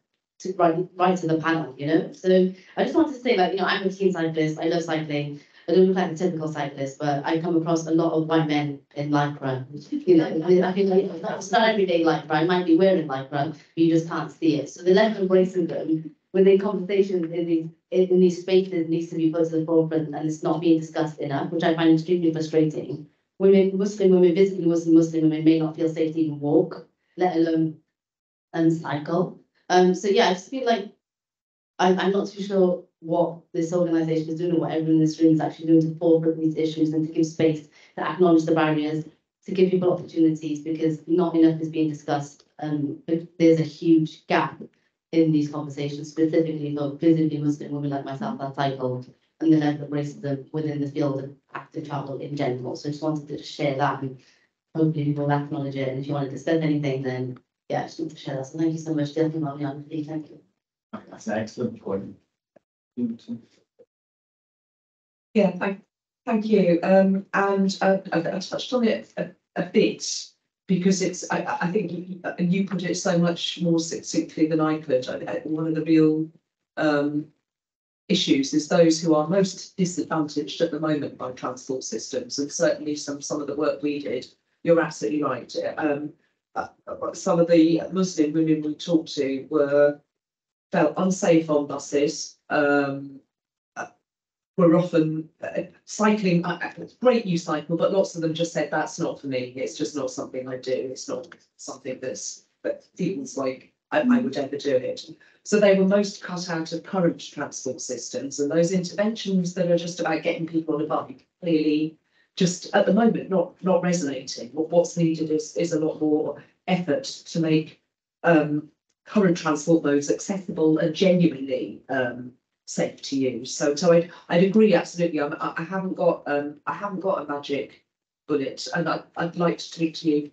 right to the panel, So I just wanted to say that, I'm a keen cyclist. I love cycling. I don't look like a typical cyclist, but I come across a lot of white men in lycra. I feel like it's not everyday lycra. I might be wearing lycra, but you just can't see it. So the level of racism within conversations in these spaces needs to be put to the forefront, and it's not being discussed enough, which I find extremely frustrating. Muslim women, visibly Muslim women, may not feel safe to even walk, let alone cycle. So yeah, I just feel like I'm not too sure what this organisation is doing, or what everyone in this room is actually doing to forefront these issues and to give space, to acknowledge the barriers, to give people opportunities, because not enough is being discussed. There's a huge gap in these conversations, specifically for visibly Muslim women like myself that cycle, and the level of racism within the field of active travel in general. So I just wanted to share that, and hopefully people will acknowledge it. And if you wanted to discuss anything, then yeah, I just want to share that. So thank you so much, Judith Green. Thank you. That's an excellent point. Yeah, thank you. And I've touched on it a bit because I think you put it so much more succinctly than I could. One of the real issues is those who are most disadvantaged at the moment by transport systems, and certainly some of the work we did. You're absolutely right. Some of the Muslim women we talked to felt unsafe on buses. Were often cycling. It's great you cycle, but lots of them just said that's not for me. It's just not something I do. It's not something that feels like I would ever do it. So they were most cut out of current transport systems, and those interventions that are just about getting people on a bike clearly just at the moment not resonating. What's needed is a lot more effort to make current transport modes accessible and genuinely safe to use. So I'd agree absolutely. I haven't got a magic bullet, and I'd like to talk to you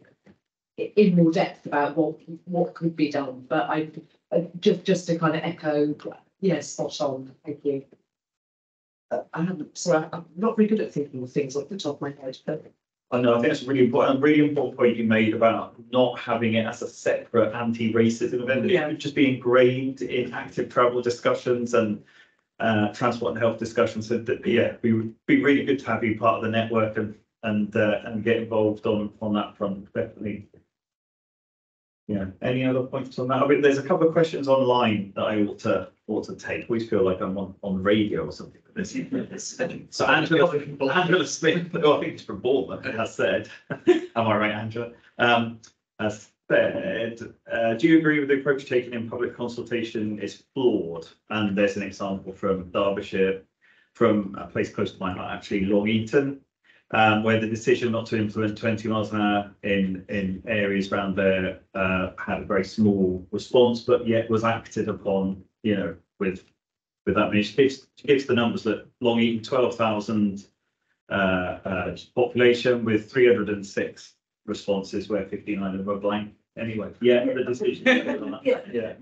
in more depth about what could be done. But I just to kind of echo, yes, spot on. Thank you. I'm not very good at thinking of things off the top of my head, but I know, I think that's a really important point you made about not having it as a separate anti-racism event. Yeah. It would just be ingrained in active travel discussions and transport and health discussions. So that, yeah, we would be really good to have you part of the network and get involved on that front, definitely. Yeah. Any other points on that? I mean, there's a couple of questions online that I ought to take. We feel like I'm on radio or something. So Angela Smith, I think it's from Bournemouth, has said, am I right, Angela? Has said, do you agree with the approach taken in public consultation is flawed? And there's an example from Derbyshire, from a place close to mine, actually Long Eaton, where the decision not to implement 20 miles an hour in areas around there had a very small response, but yet was acted upon, with that. She gives the numbers that Long Eaton 12,000 population with 306 responses, where 59 of them were blank. Anyway, yeah, the decision. Yeah.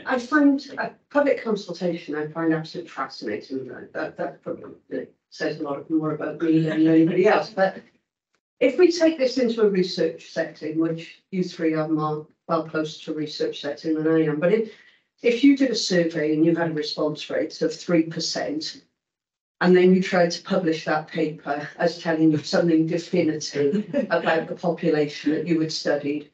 I find public consultation, I find absolutely fascinating. That probably says a lot more about me than anybody else. But if we take this into a research setting, which you three are more well closer to a research setting than I am, but if you did a survey and you had a response rate of 3%, and then you tried to publish that paper as telling you something definitive about the population that you had studied,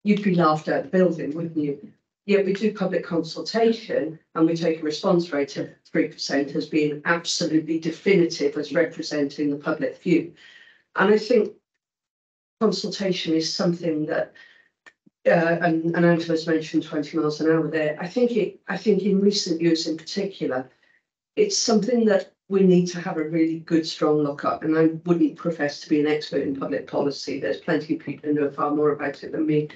you'd be laughed out of the building, wouldn't you? Yet we do public consultation and we take a response rate of 3% as being absolutely definitive as representing the public view. And I think consultation is something that, and Angela's mentioned 20 miles an hour there. I think in recent years in particular, it's something that we need to have a really good, strong look at. And I wouldn't profess to be an expert in public policy. There's plenty of people who know far more about it than me.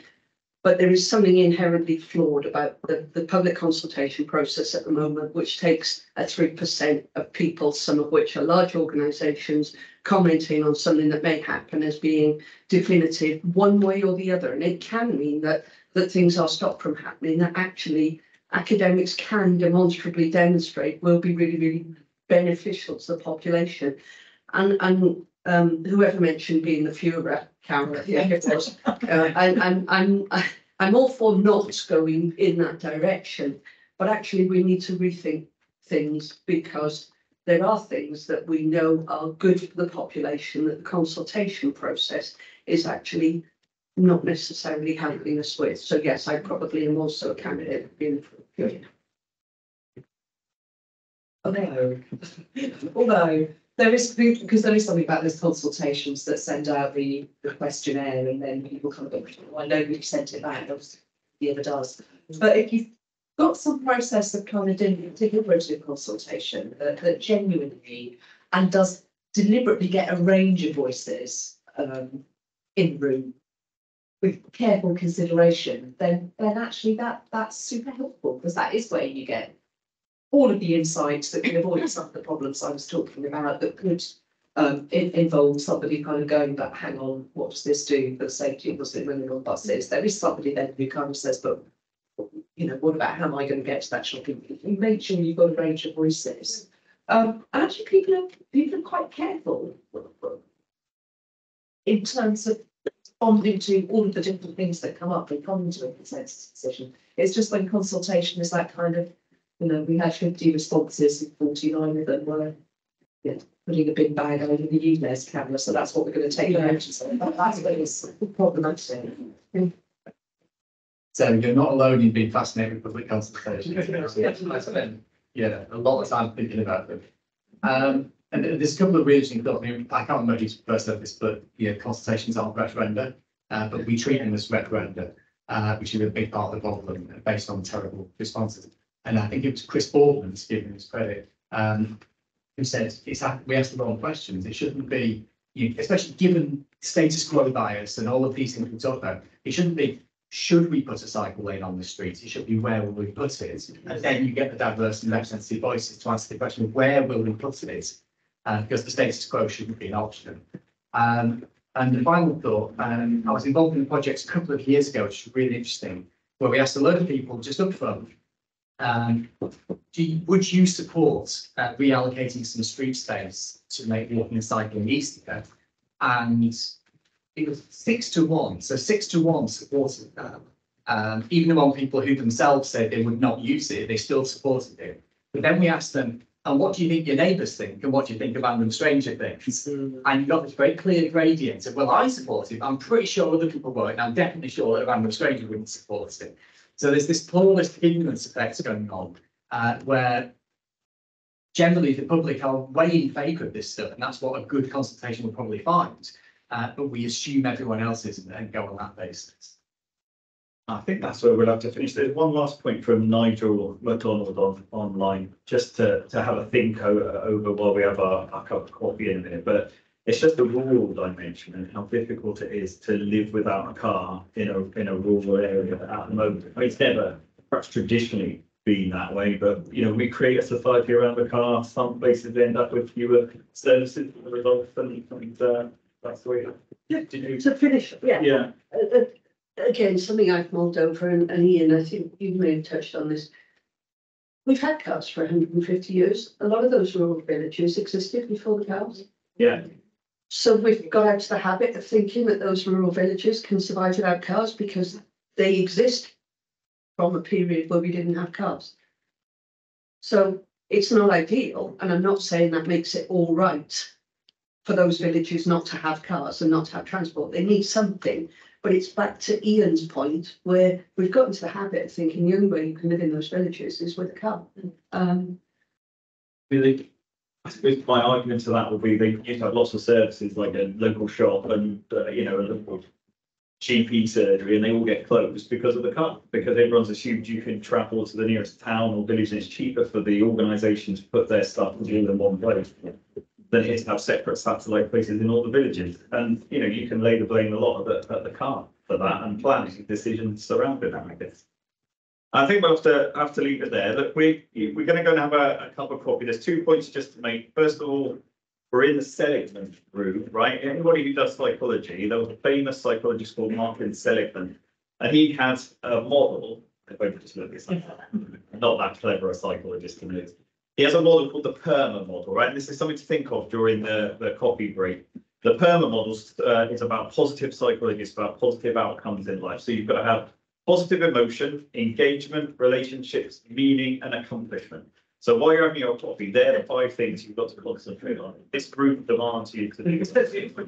But there is something inherently flawed about the public consultation process at the moment, which takes 3% of people, some of which are large organisations, commenting on something that may happen as being definitive one way or the other. And it can mean that things are stopped from happening, that actually academics can demonstrably demonstrate will be really, really beneficial to the population. And whoever mentioned being the Führer, Karen, I think it was, I'm all for not going in that direction, but actually we need to rethink things, because there are things that we know are good for the population that the consultation process is actually not necessarily helping us with. So yes, I probably am also a candidate for being for Führer. Although there is, because there is something about those consultations that send out the questionnaire and then people kind of go, well, I know you sent it back, obviously the other does. But if you've got some process of kind of deliberative consultation that genuinely and does deliberately get a range of voices in the room with careful consideration, then actually that's super helpful, because that is where you get all of the insights that can avoid some of the problems I was talking about, that could involve somebody kind of going, but hang on, what does this do for the safety of Muslim women on buses? There is somebody then who kind of says, but what about how am I going to get to that shopping? You make sure you've got a range of voices. And actually people are quite careful in terms of responding to all of the different things that come up and come to a consensus decision. It's just when consultation is that kind of, we had 50 responses and 49 of them were putting a big bag over the UNES camera, so that's what we're going to take notice of. That's what is problematic. So you're not alone in being fascinated with public consultation. Yeah, a lot of time thinking about them. And there's a couple of really interesting thoughts. I mean, I can't remember who's first said this, but consultations aren't referenda, but we treat them as referenda, which is a big part of the problem based on terrible responses. And I think it was Chris Boardman, to give him his credit, who said we asked the wrong questions. It shouldn't be, especially given status quo bias and all of these things we talk about, it shouldn't be, should we put a cycle lane on the street? It should be, where will we put it? And then you get the diverse and representative voices to answer the question, where will we put it? Because the status quo shouldn't be an option. And the final thought, I was involved in a project a couple of years ago, which was really interesting, where we asked a load of people just up front, would you support reallocating some street space to make walking and cycling easier? And it was 6-1, so 6-1 supported that. Even among people who themselves said they would not use it, they still supported it. But then we asked them, and what do you think your neighbours think, and what do you think of random stranger things? And you got this very clear gradient of, well, I support it, I'm pretty sure other people won't, and I'm definitely sure that a random stranger wouldn't support it. So there's this pluralist ignorance effect going on, where generally the public are way in favour of this stuff, and that's what a good consultation will probably find. But we assume everyone else is and go on that basis. I think that's where we'll have to finish. There's one last point from Nigel McDonald online, just to have a think over while we have our cup of coffee in a minute. But it's just the rural dimension and how difficult it is to live without a car in a rural area at the moment. I mean, it's never perhaps traditionally been that way, but we create a society around the car. Some places end up with fewer services as a result, and that's the way. Yeah. To finish, yeah. Again, something I've mulled over, and Ian, I think you may have touched on this. We've had cars for 150 years. A lot of those rural villages existed before the cars. Yeah. So we've got out of the habit of thinking that those rural villages can survive without cars because they exist from a period where we didn't have cars. So it's not ideal, and I'm not saying that makes it all right for those villages not to have cars and not to have transport. They need something. But it's back to Ian's point where we've got into the habit of thinking the only way you can live in those villages is with a car. Really, I suppose my argument to that would be they used to have lots of services like a local shop and a local GP surgery, and they all get closed because of the car, because everyone's assumed you can travel to the nearest town or village and it's cheaper for the organisation to put their stuff all in one place than it is to have separate satellite places in all the villages. And you can lay the blame a lot at the car for that and planning decisions surrounding that, I guess. I think we'll have to leave it there. Look, we're going to go and have a cup of coffee. There's 2 points just to make. First of all, we're in the Seligman group, right? Anybody who does psychology, there was a famous psychologist called Martin Seligman, and he had a model. I won't just look this up. Not that clever a psychologist in it. He has a model called the PERMA model, right? And this is something to think of during the coffee break. The PERMA model is about positive psychology, it's about positive outcomes in life. So you've got to have positive emotion, engagement, relationships, meaning, and accomplishment. So while you're having your coffee, they're the 5 things you've got to concentrate on. This group demands you to do.